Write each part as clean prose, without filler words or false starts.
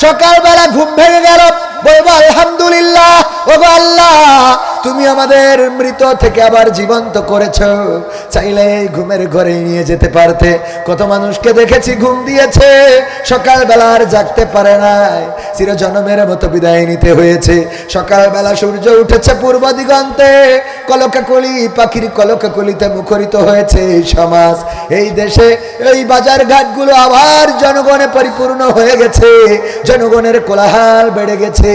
সকালবেলা ঘুম ভেঙে গেল, বলবো আলহামদুলিল্লাহ, ওগো আল্লাহ তুমি আমাদের মৃত থেকে আবার জীবন্ত করেছো, চাইলে ঘুমের ঘরে নিয়ে যেতে পারতে। কত মানুষকে দেখেছি ঘুম দিয়েছে, সকালবেলা আর জাগতে পারে নাই, চিরজন্মের মতো বিদায় নিতে হয়েছে। সকালবেলা সূর্য উঠেছে পূর্ব দিগন্তে, কলকাকলি পাখির কলকাকলিতে মুখরিত হয়েছে এই সমাজ, এই দেশে এই বাজার ঘাটগুলো আবার জনগণে পরিপূর্ণ হয়ে গেছে, জনগণের কোলাহল বেড়ে গেছে।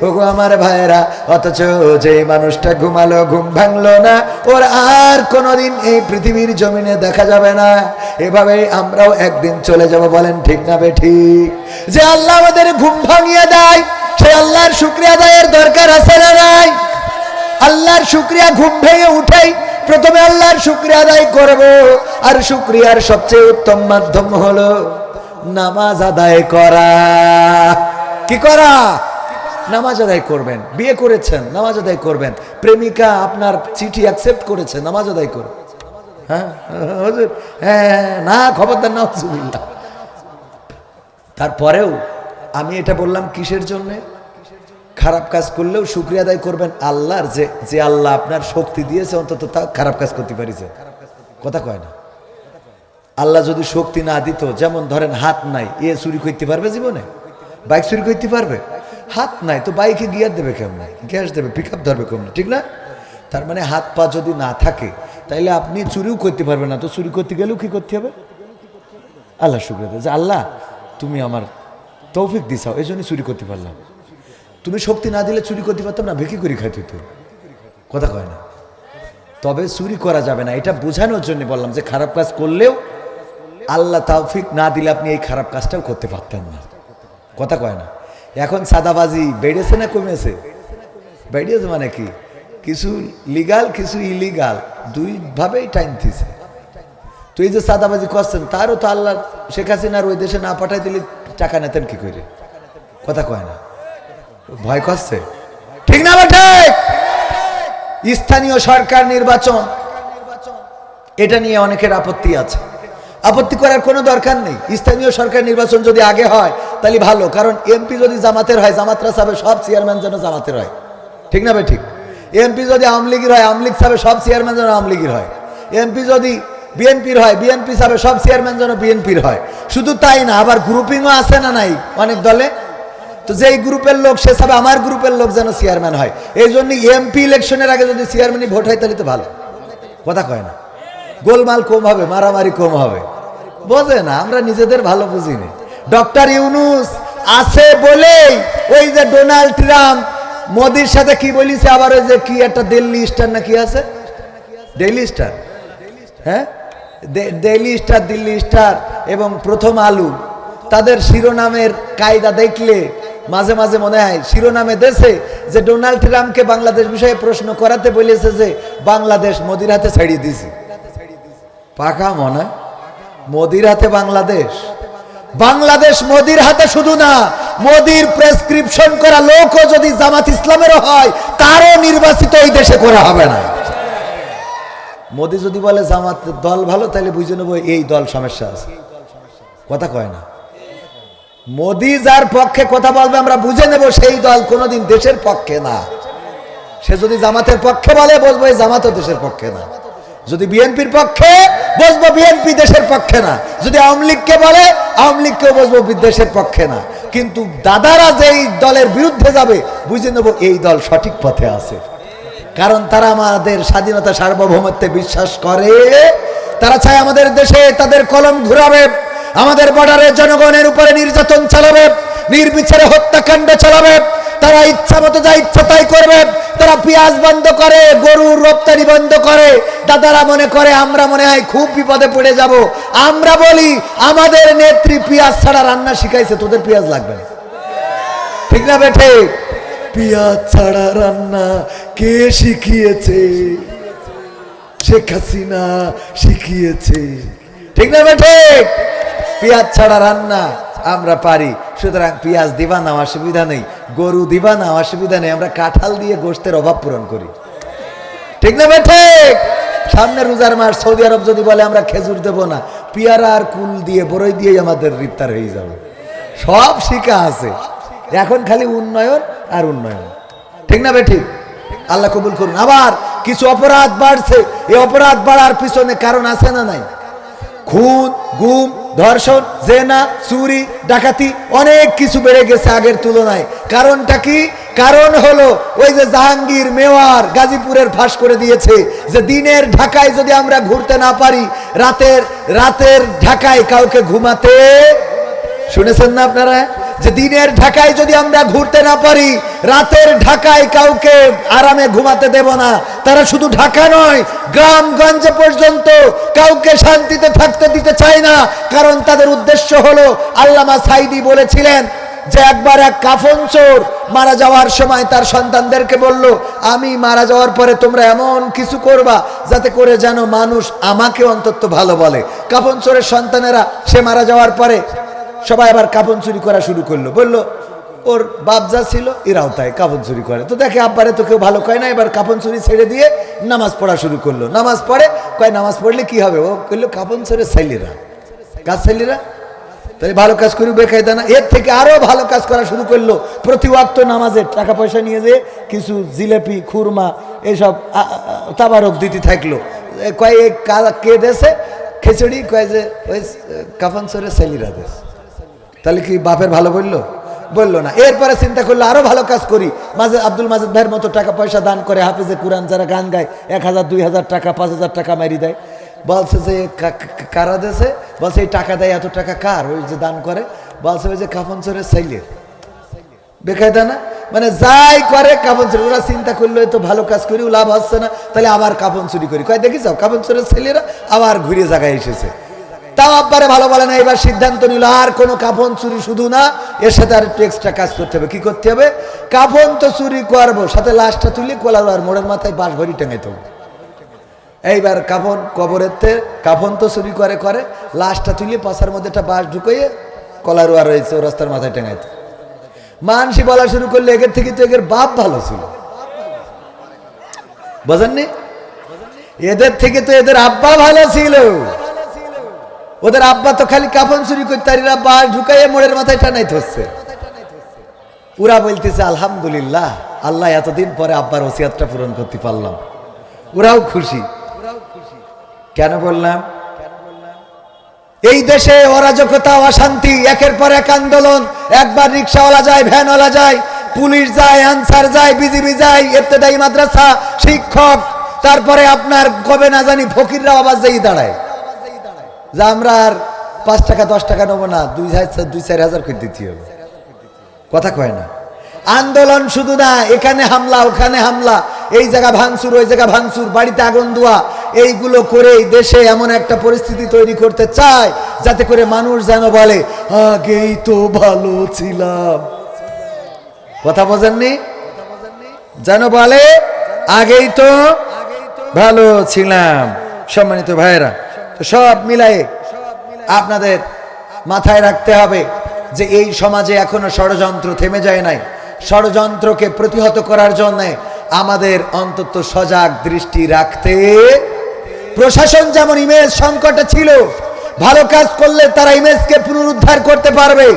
ওগো আমার ভাইয়েরা, অথচ যে মানুষটা ঘুমালো, ঘুম ভাঙলো না, ওর আর কোনোদিন এই পৃথিবীর জমিনে দেখা যাবে না। এভাবে আমরাও একদিন চলে যাব, বলেন ঠিক না বেঠিক? যে আল্লাহ আমাদের ঘুম ভাঙিয়ে দেয়, সে আল্লাহর শুকরিয়া আদায়ের দরকার আছে না নাই? আল্লাহর শুকরিয়া ঘুম ভেঙে উঠেই প্রথমে আল্লাহর শুকরিয়া আদায় করব। আর শুকরিয়ার সবচেয়ে উত্তম মাধ্যম হলো নামাজ আদায় করা। কি করা? নামাজ আদায় করবেন। বিয়ে করেছেন, নামাজ আদায় করবেন। প্রেমিকা আপনার চিঠি অ্যাকসেপ্ট করেছে, নামাজ আদায় করবেন। হ্যাঁ হুজুর, হ্যাঁ না, খবরদার না। তারপরেও আমি এটা বললাম কিসের জন্যে? খারাপ কাজ করলেও শুকরিয়া আদায় করবেন আল্লাহর, যে আল্লাহ আপনার শক্তি দিয়েছে, অন্তত তা খারাপ কাজ করতে পারিছে। কথা কয় না? আল্লাহ যদি শক্তি না দিত, যেমন ধরেন হাত নাই, এ চুরি করতে পারবে জীবনে? বাইক চুরি করতে পারবে? হাত নাই তো বাইকে গিয়ার দেবে কেমন? গ্যাস দেবে, পিক আপ ধরবে কেমন? ঠিক না? তার মানে হাত পা যদি না থাকে, তাইলে আপনি চুরিও করতে পারবেন না। তো চুরি করতে গেলেও কি করতে হবে? আল্লাহ শুকরিয়া দেয় যে আল্লাহ তুমি আমার তৌফিক দিছাও, এই জন্য চুরি করতে পারলাম। তুমি শক্তি না দিলে চুরি করতে পারতাম না, ভিক্ষি করে খাইতে হতো। কথা কয় না? তবে চুরি করা যাবে না, এটা বোঝানোর জন্য বললাম যে খারাপ কাজ করলেও আল্লাহ তৌফিক না দিলে আপনি এই খারাপ কাজটাও করতে পারতেন না। কথা কয় না? এখন সাদাবাজি বেড়েছে না কমেছে? বেড়েছে মানে কি, কিছু লিগাল কিছু ইলিগাল দুইভাবেই টাইম দিছে। তো এই যে সাদাবাজি করছেন, তারও তো আল্লাহ শেখ হাসিনার ওই দেশে না পাঠাই দিলে টাকা নেতেন কি করে? কথা কয় না? ভয় করছে? ঠিক না বেঠে? স্থানীয় সরকার নির্বাচন, এটা নিয়ে অনেকের আপত্তি আছে। আপত্তি করার কোনো দরকার নেই। স্থানীয় সরকার নির্বাচন যদি আগে হয় তাহলে ভালো, কারণ এমপি যদি জামাতের হয়, জামাতরা চাবে সব চেয়ারম্যান যেন জামাতের হয়। ঠিক না ভাই? ঠিক। এমপি যদি আওয়ামী লীগের হয়, আওয়ামী লীগ চাবে সব চেয়ারম্যান যেন আওয়ামী লীগের হয়। এমপি যদি বিএনপির হয়, বিএনপি চাবে সব চেয়ারম্যান যেন বিএনপির হয়। শুধু তাই না, আবার গ্রুপিংও আছে না নাই অনেক দলে? তো যেই গ্রুপের লোক সে চাবে আমার গ্রুপের লোক যেন চেয়ারম্যান হয়। এই জন্য এমপি ইলেকশনের আগে যদি চেয়ারম্যানই ভোট হয় তাহলে তো ভালো। কথা কয় না? গোলমাল কম হবে, মারামারি কম হবে। বোঝে না, আমরা নিজেদের ভালো বুঝিনি। ডক্টর ইউনূস আছে বলেই ওই যে ডোনাল্ড ট্রাম্প মোদির সাথে কি বলিছে, আবার ওই যে কি একটা দিল্লি স্টার না কি আছে, ডেইলি স্টার, হ্যাঁ ডেইলি স্টার, দিল্লি স্টার এবং প্রথম আলো, তাদের শিরোনামের কায়দা দেখলে মাঝে মাঝে মনে হয় শিরোনামে দেশে যে ডোনাল্ড ট্রাম্পকে বাংলাদেশ বিষয়ে প্রশ্ন করাতে বলেছে যে বাংলাদেশ মোদির হাতে ছাড়িয়ে দিয়েছে। পাকা মনে হয় মোদির হাতে বাংলাদেশ, বাংলাদেশ মোদির হাতে শুধু না, মোদির প্রেসক্রিপশন করা লোকও যদি জামাত ইসলামেরও হয় তারও নির্বাচিত এই দেশে করা হবে না। মোদি যদি বলে জামাত দল ভালো, তাহলে বুঝে নেবো এই দল সমস্যা আছে। কথা কয় না? মোদি যার পক্ষে কথা বলবে আমরা বুঝে নেব সেই দল কোনোদিন দেশের পক্ষে না। সে যদি জামাতের পক্ষে বলে বুঝবো এই জামাতও দেশের পক্ষে না। যদি বিএনপির পক্ষে বুঝবো বিএনপি দেশের পক্ষে না। যদি আওয়ামী লীগকে বলে আওয়ামী লীগকেও বুঝবো দেশের পক্ষে না। কিন্তু দাদারা যেই দলের বিরুদ্ধে যাবে বুঝে নেব এই দল সঠিক পথে আছে, কারণ তারা আমাদের স্বাধীনতা সার্বভৌমত্বে বিশ্বাস করে। তারা চায় আমাদের দেশে তাদের কলম ঘুরাবে, আমাদের বর্ডারে জনগণের উপরে নির্যাতন চালাবে, নির্বিচারে হত্যাকাণ্ড চালাবে। তারা ইচ্ছা মতো যা ইচ্ছা তাই করবে। তারা পেঁয়াজ বন্ধ করে, গরুর রপ্তানি বন্ধ করে। দাদারা মনে করে আমরা মনে হয় খুব বিপদে পড়ে যাব। আমরা বলি আমাদের নেত্রী পেঁয়াজ ছাড়া রান্না শিখাইছে, তোদের পেঁয়াজ লাগবে না। ঠিক না বেঠে? পেঁয়াজ ছাড়া রান্না কে শিখিয়েছে? শেখ হাসিনা শিখিয়েছে। ঠিক না বেঠে? পেঁয়াজ ছাড়া রান্না আমরা পারি, সুতরাং পেঁয়াজ দিবা না অসুবিধা নেই, গরু দিবা না অসুবিধা নেই, আমরা কাঁঠাল দিয়ে গোশতের অভাব পূরণ করি। ঠিক না বেঠে? সামনে রোজার মাস, সৌদি আরব যদি বলে আমরা খেজুর দেব না, পেয়ারা আর কুল দিয়ে বড়ই দিয়ে আমাদের ইফতার হয়ে যাবে। সব শিখা আছে, এখন খালি উন্নয়ন আর উন্নয়ন। ঠিক না ভাই? ঠিক। আল্লাহ কবুল করুন। আবার কিছু অপরাধ বাড়ছে, এই অপরাধ বাড়ার পিছনে কারণ আছে না নাই? খুন, গুম, ধর্ষণ, জেনা, চুরি, ডাকাতি অনেক কিছু বেড়ে গেছে আগের তুলনায়। কারণটা কি? কারণ হলো ওই যে জাহাঙ্গীর মেওয়ার গাজীপুরের ফাঁস করে দিয়েছে যে দিনের ঢাকায় যদি আমরা ঘুরতে না পারি, রাতের ঢাকায় কাউকে ঘুমাতে, শুনেছেন না আপনারা? যে দিনের ঢাকায় যদি আমরা ঘুরতে না পারি, রাতের ঢাকায় কাউকে আরামে ঘুমাতে দেব না। তারা শুধু ঢাকা নয়, গ্রামগঞ্জে পর্যন্ত কাউকে শান্তিতে থাকতে দিতে চায় না। কারণ তাদের উদ্দেশ্য হলো, আল্লামা সাইদি বলেছিলেন যে একবার এক কাফন চোর মারা যাওয়ার সময় তার সন্তানদেরকে বলল, আমি মারা যাওয়ার পরে তোমরা এমন কিছু করবা যাতে করে যেন মানুষ আমাকে অন্তত ভালো বলে। কাফন চোরের সন্তানেরা সে মারা যাওয়ার পরে সবাই আবার কাফন চুরি করা শুরু করলো। বললো ওর বাপ যা ছিল এরাও তাই কাফন চুরি করে, তো দেখে আব্বারে তো কেউ ভালো কয় না, এবার কাফন চুরি ছেড়ে দিয়ে নামাজ পড়া শুরু করলো। নামাজ পড়ে, কয় নামাজ পড়লে কি হবে? ও করলো কাফন চোরের ছেলেরা, কাজ ছেলেরা তাহলে ভালো কাজ করি বেকায়দা না। এর থেকে আরো ভালো কাজ করা শুরু করলো। প্রতি ওয়াক্ত নামাজের টাকা পয়সা নিয়ে যে কিছু জিলেপি, খুরমা এসব তাবারক দিতে থাকলো। কয় কে দেশে খিচুড়ি, কয় যে ওই কাফন চোরের ছেলেরা দেশ। তাহলে কি বাপের ভালো বললো? বললো না। এরপরে চিন্তা করলো আরো ভালো কাজ করি, মাঝে আব্দুল মাজেদ ভাইয়ের মতো টাকা পয়সা দান করে হাফেজে কুরআন যারা গান গায় 1000 2000 টাকা 5000 টাকা মারি দেয়। বলছে যে কারা দেশে? বলছে এই টাকা দেয়, এত টাকা কার? ওই যে দান করে। বলছে ওই যে কাফন চোরের ছেলের। বেকায়দা না? মানে যাই করে কাফন চুরি। ওরা চিন্তা করলো তো ভালো কাজ করি, লাভ হচ্ছে না, তাহলে আবার কাফন চুরি করি। কয় দেখি যাও কাফন চোরের ছেলেরা আবার ঘুরে জায়গায় এসেছে। তাও আব্বারে ভালো বলে না। এবার সিদ্ধান্ত নিল আর কোনো কাফন চুরি শুধু না, এর সাথে আর একটু এক্সট্রা কাজ করতে হবে। কি করতে হবে? কাফন তো চুরি করবো, সাথে লাশটা তুলে কোলার মোড়ের মাথায় বাঁশ ভরি টেঙাইতে হবে। এইবার কাফন কবরেতে কাফন তো চুরি করে লাশটা তুলে পাশার মধ্যে একটা বাঁশ ঢুকিয়ে কলারুয়া রয়েছে ও রাস্তার মাথায় টেঙাইতে। মানসি বলা শুরু করলে এগের থেকে তো এগের বাপ ভালো ছিল, বোঝেননি? এদের থেকে তো এদের আব্বা ভালো ছিল। ওদের আব্বা তো খালি কাফন চুরি করতে, আর এরা বাঁশ ঢুকাইয়ে মোড়ের মাথায় টানাইতে হচ্ছে। ওরা বলতেছে আলহামদুলিল্লাহ, আল্লাহ এতদিন পরে আব্বার ওসিয়াতটা পূরণ করতে পারলাম। ওরাও খুশি। কেন বললাম? এই দেশে অরাজকতা, অশান্তি, একের পর এক আন্দোলন। একবার রিক্সাওয়ালা যায়, ভ্যানওয়ালা যায়, পুলিশ যায়, আনসার যায়, বিজিবি যায়, ইবতেদায়ী মাদ্রাসা শিক্ষক, তারপরে আপনার কবে না জানি ফকিররা আবার যেই দাঁড়ায় যে আমরা আর 5 টাকা 10 টাকা নেবো না, 2-4 হাজার করে দিতে হবে। কথা কয় না। আন্দোলন শুধু না, এখানে হামলা, ওখানে হামলা, এই জায়গা ভাঙচুর, ওই জায়গা ভাঙচুর, বাড়িতে আগুন দেওয়া, এইগুলো করে দেশে এমন একটা পরিস্থিতি তৈরি করতে চায় যাতে করে মানুষ যেন বলে আগেই তো ভালো ছিলাম। কথা বোঝেননি? যেন বলে আগেই তো ভালো ছিলাম। সম্মানিত ভাইয়েরা, তো সব মিলাই আপনাদের মাথায় রাখতে হবে যে এই সমাজে এখনো ষড়যন্ত্র থেমে যায় নাই। ষড়যন্ত্রকে প্রতিহত করার জন্য আমাদের অন্তত সজাগ দৃষ্টি রাখতে। প্রশাসন যেমন ইমেজ সংকটে ছিল, ভালো কাজ করলে তারা ইমেজকে পুনরুদ্ধার করতে পারবে।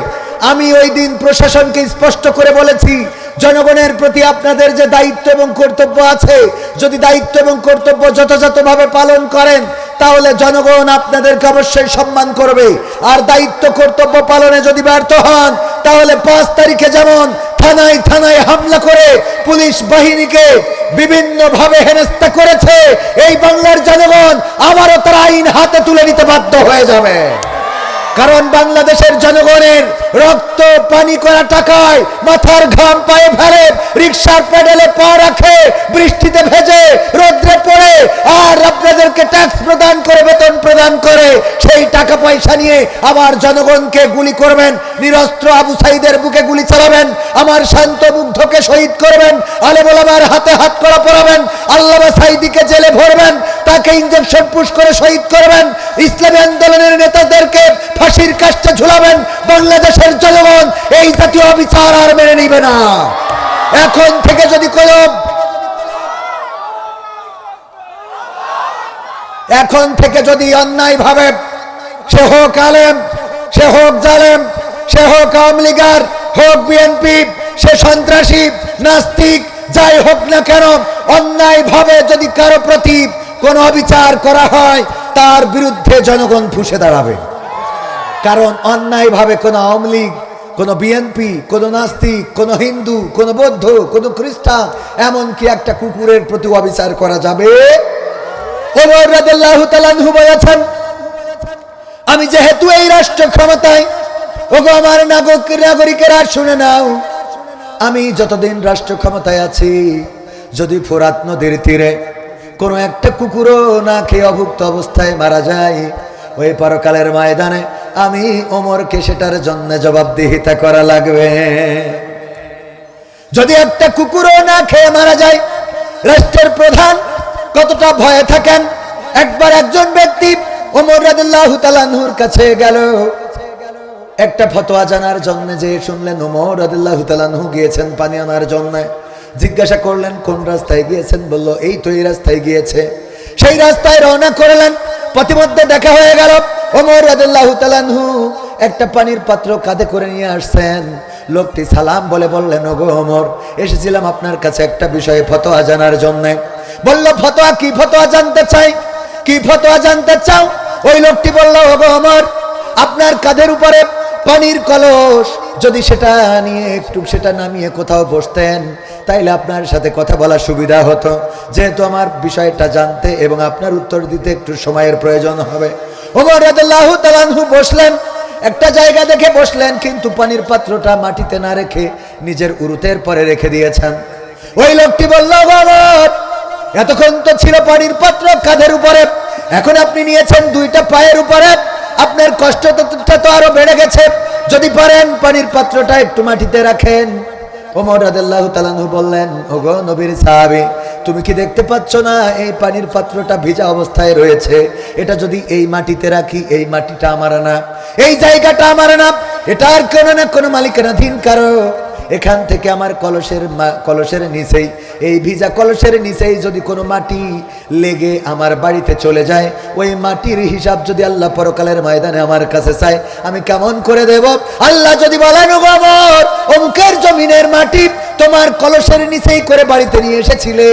আমি ওই দিন প্রশাসনকে স্পষ্ট করে বলেছি, জনগণের প্রতি আপনাদের যে দায়িত্ব এবং কর্তব্য আছে, যদি দায়িত্ব এবং কর্তব্য যথাযথভাবে পালন করেন তাহলে জনগণ আপনাদেরকে অবশ্যই সম্মান করবে। আর দায়িত্ব কর্তব্য পালনে যদি ব্যর্থ হন তাহলে 5 তারিখে যেমন থানায় থানায় হামলা করে পুলিশ বাহিনীকে বিভিন্নভাবে হেনস্থা করেছে, এই বাংলার জনগণ আবারও তারা আইন হাতে তুলে নিতে বাধ্য হয়ে যাবে। কারণ বাংলাদেশের জনগণের রক্ত পানি করা টাকায় মাথার ঘাম পায়ে ফেলে, রিকশার প্যাডেলে পা রাখে, বৃষ্টিতে ভেজে, রোদ্রে পড়ে, আর আপনাদেরকে ট্যাক্স প্রদান করে, বেতন প্রদান করে, সেই টাকা পয়সা নিয়ে আবার জনগণকে গুলি করবেন, নিরস্ত্র আবু সাইদের বুকে গুলি চালাবেন, আমার শান্ত মুগ্ধকে শহীদ করবেন, আলেম ওলামার হাতে হাত করা পরাবেন, আল্লামা সাইদিকে জেলে ভরবেন, তাকে ইনজেকশন পুশ করে শহীদ করবেন, ইসলামী আন্দোলনের নেতাদেরকে ফাঁসির কাস্টে ঝুলাবেন। বাংলাদেশের জনগণ এই জাতীয় অবিচার আর মেনে নিবে না। এখন থেকে যদি অন্যায় ভাবে, সে হোক আলেম, সে হোক জালেম, সে হোক আওয়ামী লীগার, হোক বিএনপি, সে সন্ত্রাসী, নাস্তিক, যাই হোক না কেন, অন্যায় ভাবে যদি কারো প্রতি কোনো অবিচার করা হয় তার বিরুদ্ধে জনগণ ফুঁসে দাঁড়াবে। কারণ অন্যায় ভাবে কোনো আওয়ামী লীগ, কোনো বিএনপি, কোনো নাস্তিক, কোনো হিন্দু, কোনো বৌদ্ধ, কোনো খ্রিস্টান, এমনকি একটা কুকুরের প্রতি অবিচার করা যাবে। ওমর রাদিয়াল্লাহু তাআলা আনহু বলেছেন, আমি যেহেতু এই রাষ্ট্র ক্ষমতায়, ওগো আমার নাগরিকেরা শুনে নাও, আমি যতদিন রাষ্ট্র ক্ষমতায় আছি, যদি ফোরাত নদীর তীরে কোনো একটা কুকুরও না খেয়ে অভুক্ত অবস্থায় মারা যায়, ওই পরকালের ময়দানে আমি ওমরকে সেটার জন্য জবাবদিহিতা করা লাগবে। যদি একটা কুকুরও না খেয়ে মারা যায়, রাষ্ট্রের প্রধান কতটা ভয়ে থাকেন। একবার একজন ব্যক্তি ওমর রাদিয়াল্লাহু তাআলা আনহুর কাছে গেল একটা ফতোয়া জানার জন্য। যে শুনলেন ওমর রাদিয়াল্লাহু তাআলা আনহু গিয়েছেন পানি আনার জন্য, জিজ্ঞাসা করলেন কোন রাস্তায় গিয়েছেন? বলল এই তো এই রাস্তায় গিয়েছে। সেই রাস্তায় রওনা করলেন, পথিমধ্যে দেখা হয়ে গেল ওমর রাদিয়াল্লাহু তাআলা আনহু একটা পানির পাত্র কাঁধে করে নিয়ে আসছেন। লোকটি সালাম বলে বললেন, ওগো ওমর, এসেছিলাম আপনার কাছে একটা বিষয়ে ফতোয়া জানার জন্য। বলল ফতোয়া কি? ফতোয়া জানতে চাই। কি ফতোয়া জানতে চাও? ওই লোকটি বলল, ওগো ওমর, আপনার কাঁধের উপরে পানির কলস, যদি সেটা নিয়ে একটু সেটা নামিয়ে কোথাও বসতেন তাইলে আপনার সাথে কথা বলা সুবিধা হতো, যেহেতু আমার বিষয়টা জানতে এবং আপনার উত্তর দিতে একটু সময়ের প্রয়োজন হবে। ওমর রাদিয়াল্লাহু তাআলা আনহু বসলেন, একটা জায়গা দেখে বসলেন, কিন্তু পানির পাত্রটা মাটিতে না রেখে নিজের উরুতের পরে রেখে দিয়েছেন। ওই লোকটি বলল, ওমর, এতক্ষণ তো ছিল পানির পাত্র কাঁধের উপরে, এখন আপনি নিয়েছেন দুইটা পায়ের উপরে, আপনার কষ্টটা তো আরো বেড়ে গেছে, যদি পারেন পানির পাত্রটা একটু মাটিতে রাখেন। ওমর রাদিয়াল্লাহু তাআলা আনহু বললেন, ওগো নবীর সাহাবী, তুমি কি দেখতে পাচ্ছ না এই পানির পাত্রটা ভিজা অবস্থায় রয়েছে? এটা যদি এই মাটিতে রাখি, এই মাটিটা আমার না, এই জায়গাটা আমার না, এটার কোনো না কোনো মালিকানাধীন কারো। এখান থেকে আমার কলসের নিচেই, এই ভিজা কলসের নিচেই যদি কোনো মাটি লেগে আমার বাড়িতে চলে যায়, ওই মাটির হিসাব যদি আল্লাহ পরকালের ময়দানে আমার কাছে চায়, আমি কেমন করে দেব? আল্লাহ যদি বলেন, ওগো ওমর, অমুকের জমিনের মাটি তোমার কলসের নিচেই করে বাড়িতে নিয়ে এসেছিলে,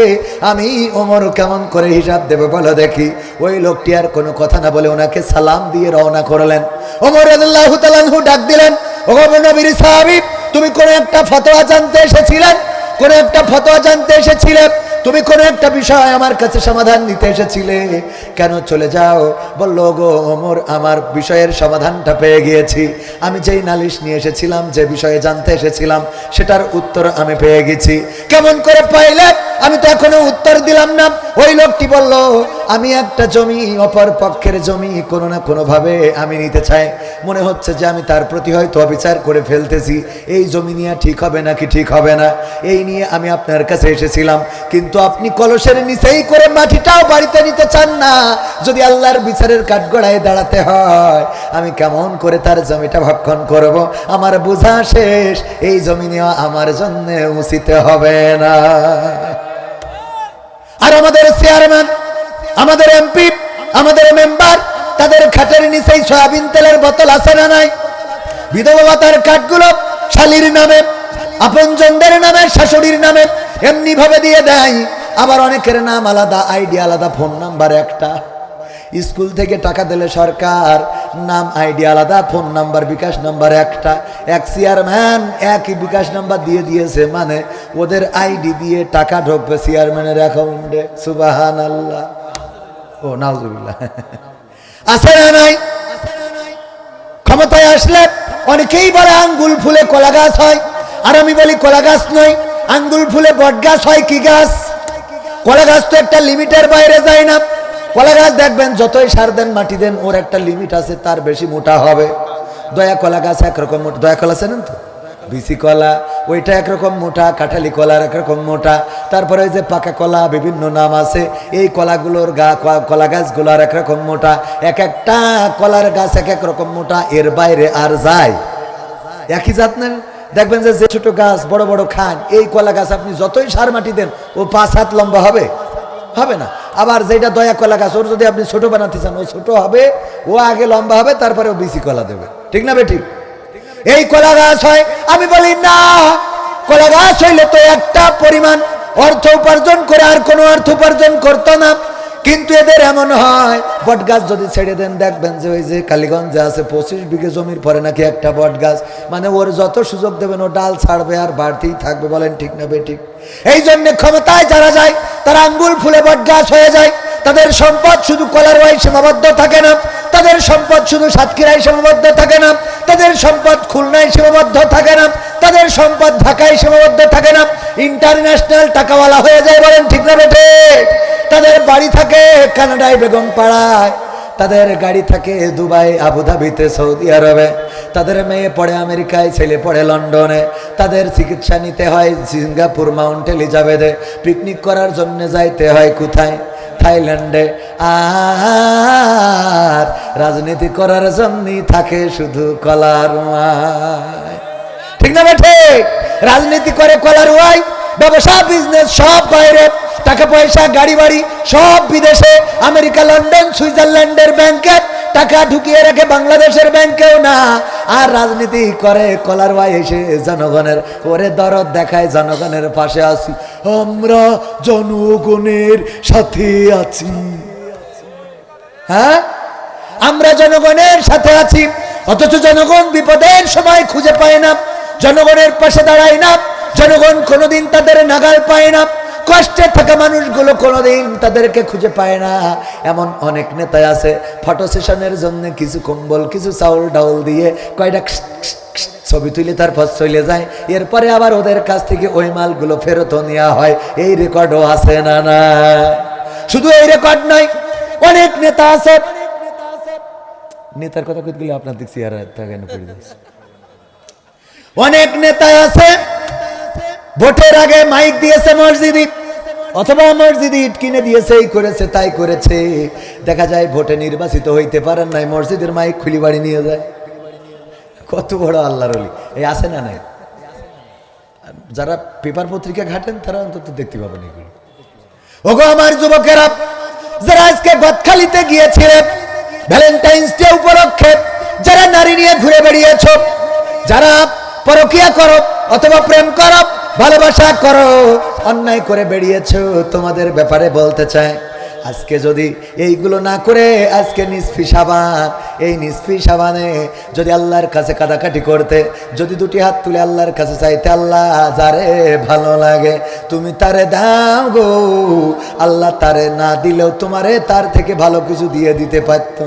আমি ওমর কেমন করে হিসাব দেব বলো দেখি। ওই লোকটি আর কোনো কথা না বলে ওনাকে সালাম দিয়ে রওনা করলেন। ওমর রাদিয়াল্লাহু তাআলা আনহু ডাক দিলেন, ওগো নবীর সাহাবী, তুমি কোন একটা ফতোয়া জানতে এসেছিলেন, কোন একটা ফতোয়া জানতে এসেছিলে, তুমি কোন একটা বিষয় আমার কাছে সমাধান নিতে এসেছিলে, কেন চলে যাও? বলল, গো ওমর, আমার বিষয়ের সমাধানটা পেয়ে গিয়েছি। আমি যেই নালিশ নিয়ে এসেছিলাম, যে বিষয়ে জানতে এসেছিলাম, সেটার উত্তর আমি পেয়ে গেছি। কেমন করে পাইলে? আমি তো এখনো উত্তর দিলাম না। ওই লোকটি বলল, আমি একটা জমি, অপর পক্ষের জমি কোনো না কোনো ভাবে আমি নিতে চাই, মনে হচ্ছে যে আমি তার প্রতি হয়তো অবিচার করে ফেলতেছি, এই জমি নিয়ে ঠিক হবে নাকি ঠিক হবে না, এই নিয়ে আমি আপনার কাছে এসেছিলাম। কিন্তু আপনি কলসের নিচেই করে মাটিটাও বাড়িতে নিতে চান না। যদি আল্লাহর বিচারের কাঠগড়ায় দাঁড়াতে হয়, আমি কেমন করে তার জমিটা ভক্ষণ করব? আমার বোঝা শেষ, এই জমি নেওয়া আমার জন্য উচিত হবে না। আর আমাদের চেয়ারম্যান, আমাদের এমপি, আমাদের মেম্বার, তাদের খাটের নিচেই সয়াবিন তেলের বোতল আছে না নাই? বিধবা ভাতার কার্ডগুলো শালীর নামে, আপনজনদের নামে, শাশুড়ির নামে এমনি ভাবে দিয়ে দেয়। আবার অনেকের নাম আলাদা, আইডি আলাদা, ফোন নাম্বার একটা। স্কুল থেকে টাকা দিলে সরকার, নাম আইডি আলাদা, ফোন নাম্বার বিকাশ নাম্বার একটা। এক চেয়ারম্যান একই বিকাশ নাম্বার দিয়ে দিয়েছে, মানে ওদের আইডি দিয়ে টাকা ঢুকবে চেয়ারম্যানের অ্যাকাউন্টে। সুবহানাল্লাহ, ও নাউজুবিল্লাহ। আছে না নাই? ক্ষমতায় আসলে অনেকেই বলে আঙ্গুল ফুলে কলা গাছ হয়, আর আমি বলি কলা গাছ নয়, আঙ্গুল ফুলে বট গাছ হয়। কি গাছ? কলা গাছ তো একটা লিমিটের বাইরে যায় না। কলা গাছ দেখবেন যতই সার দেন, মাটি দেন, ওর একটা লিমিট আছে, তার বেশি মোটা হবে। দয়া কলা গাছ একরকম মোটা, দয়া কলা চেনেন তো? বিসি কলা, ওইটা একরকম মোটা, কাঁঠালি কলার একরকম মোটা, তারপরে ওই যে পাকা কলা, বিভিন্ন নাম আছে। এই কলাগুলোর কলা গাছগুলোর একরকম মোটা, এক একটা কলার গাছ এক এক রকম মোটা, এর বাইরে আর যায় একই জাত না। দেখবেন যে ছোট গাছ বড় বড় খান, এই কলা গাছ আপনি যতই সার মাটি দেন, ও 5 হাত লম্বা হবে? হবে না। আবার যেটা দয়া কলা গাছ, ওর যদি আপনি ছোট বানাতে চান, ও ছোট হবে, ও আগে লম্বা হবে, তারপরে ও বিসি কলা দেবে। ঠিক না বে ঠিক? এই কলা গাছ হয়? আমি বলি না, কলা গাছ হইলে তো একটা পরিমাণ অর্থ উপার্জন করে আর কোনো অর্থ উপার্জন করতো না। কিন্তু এদের এমন হয়, বট গাছ যদি ছেড়ে দেন দেখবেন যে ওই যে কালীগঞ্জে আছে 25 বিঘে জমির পরে নাকি একটা বট গাছ, মানে ওর যত সুযোগ দেবেন ও ডাল ছাড়বে আর বাড়তেই থাকবে। বলেন ঠিক না বেঠিক? এই জন্য ক্ষমতায় যারা যায় তারা আঙ্গুল ফুলে বট গাছ হয়ে যায়। তাদের সম্পদ শুধু কলারওয়ায় সীমাবদ্ধ থাকে না, তাদের সম্পদ শুধু সাতক্ষীরায় সীমাবদ্ধ থাকে না, তাদের সম্পদ খুলনায় সীমাবদ্ধ থাকে না, তাদের সম্পদ ঢাকায় সীমাবদ্ধ থাকে না, ইন্টারন্যাশনাল টাকাওয়ালা হয়ে যায়। বলেন ঠিক না বেঠিক? তাদের বাড়ি থাকে কানাডায় বেগম পাড়ায়, তাদের গাড়ি থাকে দুবাই, আবুধাবিতে, সৌদি আরবে, তাদের মেয়ে পড়ে আমেরিকায়, ছেলে পড়ে লন্ডনে, তাদের চিকিৎসা নিতে হয় সিঙ্গাপুর, মাউন্ট এলিজাবেথে, পিকনিক করার জন্য যাইতে হয় কোথায়? থাইল্যান্ডে। আর রাজনীতি করার জন্যই থাকে শুধু কলারওয়ায়। ঠিক না বেঠে? রাজনীতি করে কলারওয়ায়, ব্যবসা বিজনেস সব বাইরে, টাকা পয়সা গাড়ি বাড়ি সব বিদেশে, আমেরিকা, লন্ডন, সুইজারল্যান্ডের ব্যাংকে টাকা ঢুকিয়ে রাখে, বাংলাদেশের ব্যাংকেও না। আর রাজনীতি করে কলারওয়ায় এসে জনগণের ওরে দরদ দেখায়, জনগণের পাশে আছি, আমরা জনগণের সাথে আছি। হ্যাঁ, আমরা জনগণের সাথে আছি, অথচ জনগণ বিপদের সময় খুঁজে পায় না, জনগণের পাশে দাঁড়ায় না, জনগণ কোনোদিন তাদের নাগাল পায় না, কষ্টে থাকা মানুষগুলো কোনোদিন তাদেরকে খুঁজে পায় না। এমন অনেক নেতা আছে, ফটো সেশনের জন্য কিছু কম্বল, কিছু চাউল ডাউল দিয়ে কয়টা ছবি তুলে তারপর চলে যায়, এরপরে আবার ওদের কাছ থেকে ওই মালগুলো ফেরত নেওয়া হয়। এই রেকর্ডও আছে না? না, শুধু এই রেকর্ড নয়, অনেক নেতা আছে। নেতার কথা কইতে গেলে আপনার দেখছি আর কেন করে দিচ্ছে। অনেক নেতা আছে ভোটের আগে মাইক দিয়েছে মসজিদে, অথবা মসজিদে ইট কিনে দিয়েছে, এই করেছে তাই করেছে, দেখা যায় ভোটে নির্বাচিত হইতে পারেন নাই, মসজিদের মাইক খুলি বাড়ি নিয়ে যায়। কত বড় আল্লাহর ওলি! এই আছে না নাই? যারা পেপার পত্রিকা ঘাটেন তারা অন্তত দেখতে পাবেন এগুলো। ওগো আমার যুবকেরা, যারা আজকে গদখালিতে গিয়েছিলেন ভ্যালেন্টাইন্স ডে উপলক্ষে, যারা নারী নিয়ে ঘুরে বেরিয়েছ, যারা পরকিয়া করো অথবা প্রেম করো, ভালোবাসা করো, অন্যায় করে বেরিয়েছো, তোমাদের ব্যাপারে বলতে চাই, আজকে যদি এইগুলো না করে আজকে নিসফি সাবান, এই নিসফি সাবানে যদি আল্লাহর কাছে কাদাকাটি করতে, যদি দুটি হাত তুলে আল্লাহর কাছে চাইতে, আল্লাহ যারে ভালো লাগে তুমি তারে দাও গো, আল্লাহ তারে না দিলেও তোমারে তার থেকে ভালো কিছু দিয়ে দিতে পারত।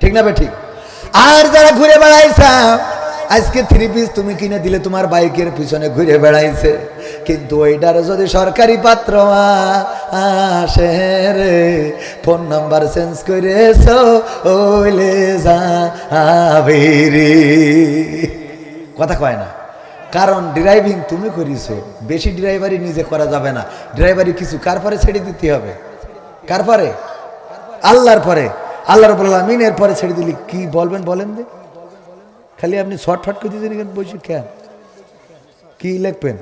ঠিক না বেঠিক? আর যারা ঘুরে বেড়াইছা, আজকে 3 পিস তুমি কিনে দিলে তোমার বাইকের পিছনে ঘুরে বেড়াইছে, কিন্তু ওইটার যদি সরকারি পাত্র আসে রে, ফোন নাম্বার চেঞ্জ করেছো ওইলে যাবে রে। কথা কয় না, কারণ ড্রাইভিং তুমি করিছো, বেশি ড্রাইভারি নিজে করা যাবে না, ড্রাইভারি কিছু কার পরে ছেড়ে দিতে হবে? কার পরে? আল্লাহর পরে। আল্লাহ রাব্বুল আলামিনের পরে ছেড়ে দিলে কি বলবেন বলেন? দে খালি আপনি শর্টফট করে দিয়েছেন, বসে কেন কি লিখবেন?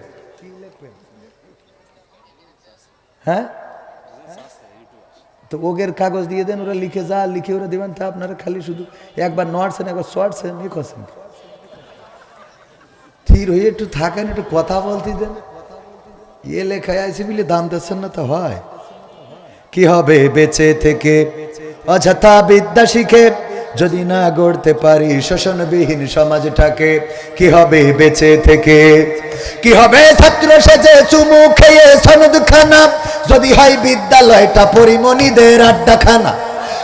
হ্যাঁ, তো ওগের কাগজ দিয়ে দেন, ওরা লিখে যা লিখে ওরা দেবেন, তা আপনারা খালি শুধু একবার নড়ছেন, একবার শর্টছেন, এ করছেন। স্থির হয়ে একটু থাকেন, একটু কথা বলতে দেন। এ লেখায় আছে বলে দাম দিচ্ছেন না তো হয়? কি হবে বেঁচে থেকে অযথা বিদ্যা শিখে, যদি না গড়তে পারি শোষণবিহীন সমাজটাকে? কি হবে বেঁচে থেকে? কি হবে ছাত্র সেজে চুমু খেয়ে সনদ খানা, যদি হয় বিদ্যালয়টা পরিমণিদের আড্ডাখানা?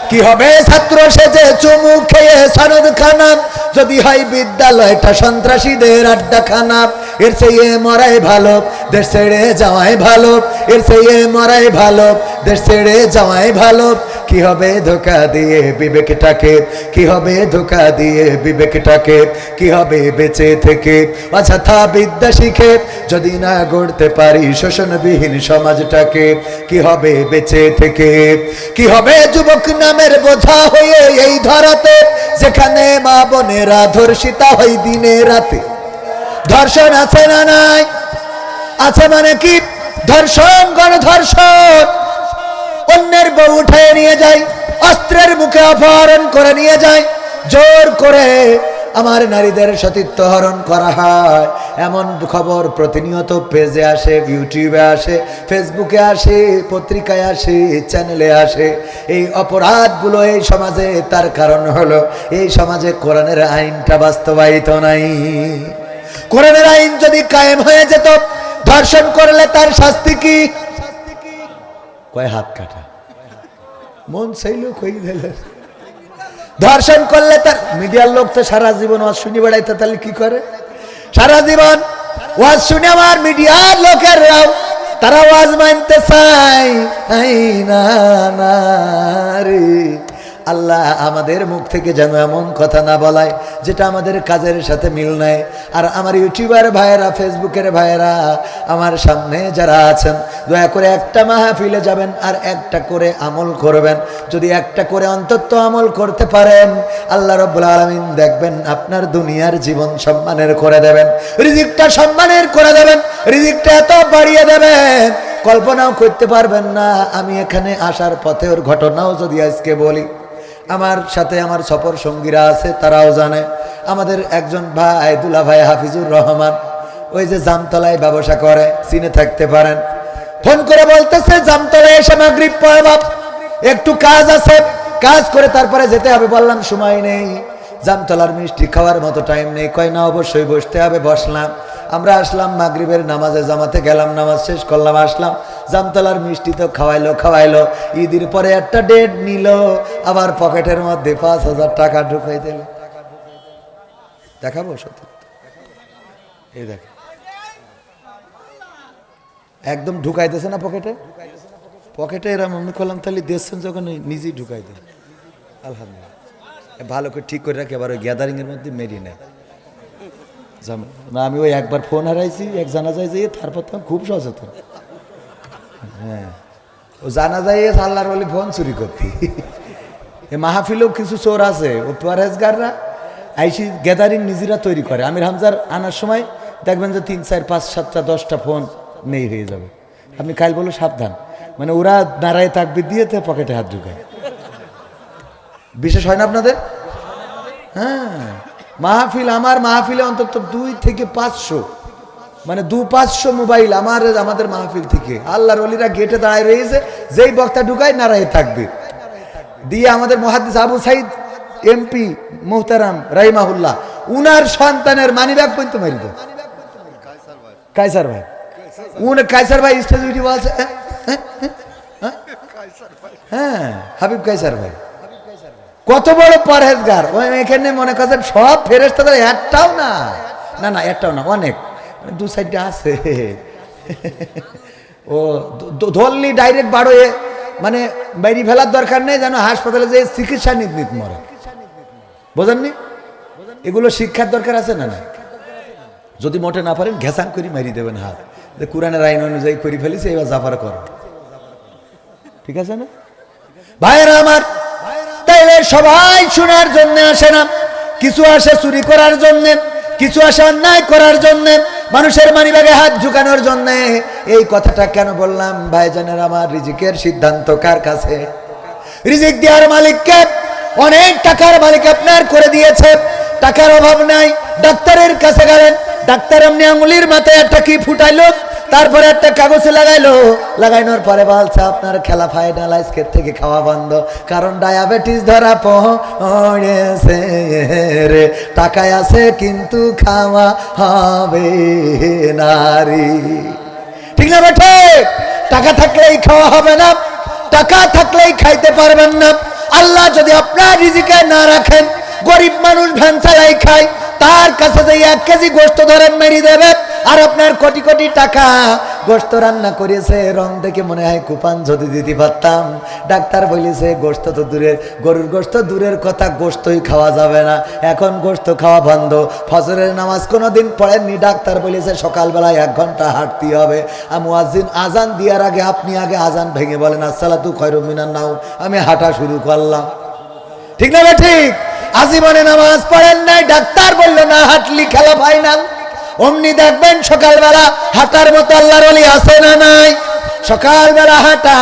কি হবে ছাত্র সেজে চুমু খেয়ে সনদ খানা, যদি হয় বিদ্যালয়টা সন্ত্রাসীদের আড্ডাখানা? এর চেয়ে মরাই ভালো, দেশ ছেড়ে যাওয়াই ভালো, এর চেয়ে মরাই ভালো, দেশ ছেড়ে যাওয়াই ভালো। কি হবে ধোকা দিয়ে বিবেকটাকে, কি হবে ধোকা দিয়ে বিবেকটাকে? কি হবে বেঁচে থেকে অযথা বিদ্যা শিখে, যদি না গড়তে পারি শোষণবিহীন সমাজটাকে? কি হবে বেঁচে থেকে? কি হবে যুবক নামের বোঝা হয়ে এই ধরাতে, যেখানে মা বোনেরা ধর্ষিতা হয় দিনে রাতে? ধর্ষণ আছে না নাই? আছে মানে কি? ধর্ষণ, গণধর্ষণ, অন্যের বউ উঠে নিয়ে যায়, অস্ত্রের মুখে অপহরণ করে নিয়ে যায়, জোর করে আমার নারীদের সতীত্ব হরণ করা হয়, এমন খবর প্রতিনিয়ত পেজে আসে, ইউটিউবে আসে, ফেসবুকে আসে, পত্রিকায় আসে, চ্যানেলে আসে। এই অপরাধগুলো এই সমাজে, তার কারণ হলো এই সমাজে কোরআনের আইনটা বাস্তবায়িত নাই। কোরআনের আইন যদি কায়েম হয়ে যেত, ধর্ষণ করলে তার শাস্তি কি? কয় হাত কাটা, মন চাইল কই দিল। ধর্ষণ করলে তার, মিডিয়ার লোক তো সারা জীবন ওয়াজ শুনি বেড়াইতে, তাহলে কি করে? সারা জীবন ওয়াজ শুনে আমার মিডিয়ার লোকেরাও তারা ওয়াজ মানতে চায় না না রে। আল্লাহ আমাদের মুখ থেকে যেন এমন কথা না বলায় যেটা আমাদের কাজের সাথে মিল নাই। আর আমার ইউটিউবার ভাইয়েরা, ফেসবুকের ভাইয়েরা, আমার সামনে যারা আছেন, দয়া করে একটা মাহফিলে যাবেন আর একটা করে আমল করবেন। যদি একটা করে অন্তত আমল করতে পারেন, আল্লাহ রাব্বুল আলামিন দেখবেন আপনার দুনিয়ার জীবন সম্মানের করে দেবেন, রিজিকটা সম্মানের করে দেবেন, রিজিকটা এত বাড়িয়ে দেবেন কল্পনাও করতে পারবেন না। আমি এখানে আসার পথে ওর ঘটনাও যদি আজকে বলি, আমার সাথে আমার সফর সঙ্গীরা আছে, তারাও জানে। আমাদের একজন ভাই, দুলা ভাই হাফিজুর রহমান, ওই যে জামতলায় ব্যবসা করে, চিনে থাকতে পারেন, ফোন করে বলতেছে জামতলায় এসে মাগরিব পড়ে বাপ, একটু কাজ আছে, কাজ করে তারপরে যেতে হবে। বললাম সময় নেই, জামতলার মিষ্টি খাওয়ার মতো টাইম নেই। কয় না, অবশ্যই বসতে হবে। বসলাম, আমরা আসলাম, মাগরিবের নামাজে জামাতে গেলাম, নামাজ শেষ করলাম, আসলাম। জামতলার মিষ্টি তো খাওয়াইলো। ঈদের পরে একটা ডেট নিল, আবার পকেটের মধ্যে 5,000 টাকা ঢুকাই দিল। দেখাবো সত্যি, এই দেখ, একদম ঢুকাইতেছে না পকেটে এরা মনে করলাম তাহলে দেখছেন যখন নিজেই ঢুকাই দেন। আলহামদুলিল্লাহ, ভালো করে ঠিক করে রাখি, আবার ওই গ্যাদারিং এর মধ্যে মেরি নেয় না। আমি ওই একবার ফোন হারাইছি, এক জানাজায় যাই, তারপর তো খুব সচেতন। হ্যাঁ, ও জানাজায় আল্লাহর বলে ফোন চুরি করতে। এ মাহফিলেও কিছু চোর আছে, ও পরেজগাররা আইসি গ্যাদারিং নিজেরা তৈরি করে। আমির হামজার আনার সময় দেখবেন যে 3, 4, 5, 7টা 10টা ফোন নেই হয়ে যাবে। আপনি কাল বলো সাবধান, মানে ওরা দাঁড়ায় তাকবির দিয়েতে পকেটে হাত ঢুকায়। বিশেষ হয় না আপনাদের? হ্যাঁ, মাহফিল, আমার মাহফিলে অন্তত 2 থেকে 500, মানে 200-500 মোবাইল আমাদের মাহফিল থেকে। আল্লাহর ওলিরা গেটে দাঁড়ায় রয়েছে, যেই বক্তা ঢুকায় নারায় থাকবে দিয়ে। আমাদের মুহাদ্দিস আবু সাইদ এমপি মুহতারাম রাহিমাহুল্লাহ, উনার সন্তানের মানিব্যাগ পর্যন্ত মারি দেয়। কায়সার ভাই, কায়সার ভাই স্টেজ উঠে বলছে, হ্যাঁ হাবিব কায়সার ভাই কত বড় পরহেজগার। ওই এখানে মনে করছেন সব ফেরেশতাদের একটাও না, একটাও না, অনেক 2 সাইডে আছে। ও ধরলি ডাইরেক্ট বাড়োয়ে, মানে বাইরে ফেলার দরকার নেই, যেন হাসপাতালে যে চিকিৎসা নিত মরে। বোঝেননি? এগুলো শিক্ষার দরকার আছে না? যদি মোটে না পারেন ঘেসান করে মারি দেবেন হাত, যে কোরআনের আইন অনুযায়ী করে ফেলিছে, এবার জাফার করো, ঠিক আছে না ভাইয়েরা আমার? তাইলে সবাই শোনার জন্য আসে না, কিছু আসে চুরি করার জন্য, কিছু আসে অন্যায় করার জন্য, মানুষের মানিব্যাগে হাত ঝুঁকানোর জন্য। এই কথাটা কেন বললাম ভাইজানের আমার? রিজিকের সিদ্ধান্ত কার কাছে? রিজিক দেওয়ার মালিককে। অনেক টাকার মালিক আপনার করে দিয়েছে, টাকার অভাব নাই। ডাক্তারের কাছে গেলেন, ডাক্তার এমনি আঙুলির মাথায় একটা কি ফুটাইলো, তারপরে একটা কাগজে লাগাইনোর পরে বলছে আপনার খেলা ফাইনাল, আজকের থেকে খাওয়া বন্ধ, কারণ ডায়াবেটিস ধরা পড়েছে রে। টাকায় আছে কিন্তু খাওয়া হবে না রে। ঠিক না বেঠে? টাকা থাকলেই খাওয়া হবে না, টাকা থাকলেই খাইতে পারবেন না। আল্লাহ যদি আপনার রিজিকে না রাখেন, গরিব মানুষ ভ্যান চালাই খায়, তার কাছে যে 1 কেজি গোশত ধরেন মেরি দেবে, আর আপনার কোটি কোটি টাকা গোশত রান্না করেছে, রং দেখে মনে হয় কুপান যদি দিতে পারতাম। ডাক্তার বলেছে গোশত তো দূরের, গরুর গোশত দূরের কথা, গোশতই খাওয়া যাবে না, এখন গোশত খাওয়া বন্ধ। ফজরের নামাজ কোনোদিন পড়েননি, ডাক্তার বলেছে সকালবেলায় 1 ঘন্টা হাঁটতে হবে। মুয়াজ্জিন আজান দেওয়ার আগে আপনি আগে আজান ভেঙে বলেন আসসালাতু খায়রুম মিনান নাওম, আমি হাঁটা শুরু করলাম। ঠিক না ঠিক? আজীবনে নামাজ পড়েন নাই, ডাক্তার বললো না হাঁটলি খেলা ফাইনাল। অমনি দেখবেন সকালবেলা হাঁটার মতো আল্লাহর ওলি আছে না নাই? সকালবেলা হাঁটা।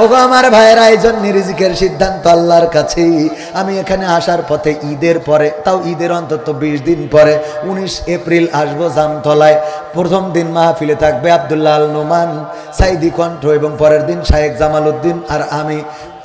ওগো আমার ভাইয়েরা, এই জন্য রিজিকের সিদ্ধান্ত আল্লাহর কাছেই। আমি এখানে আসার পথে ঈদের পরে, তাও ঈদের অন্তত 20 দিন পরে 19 এপ্রিল আসবো জামতলায়। প্রথম দিন মাহফিলে থাকবে আব্দুল্লাহ আল নোমান, সাইদি কণ্ঠ, এবং পরের দিন শায়েখ জামাল উদ্দিন আর আমি।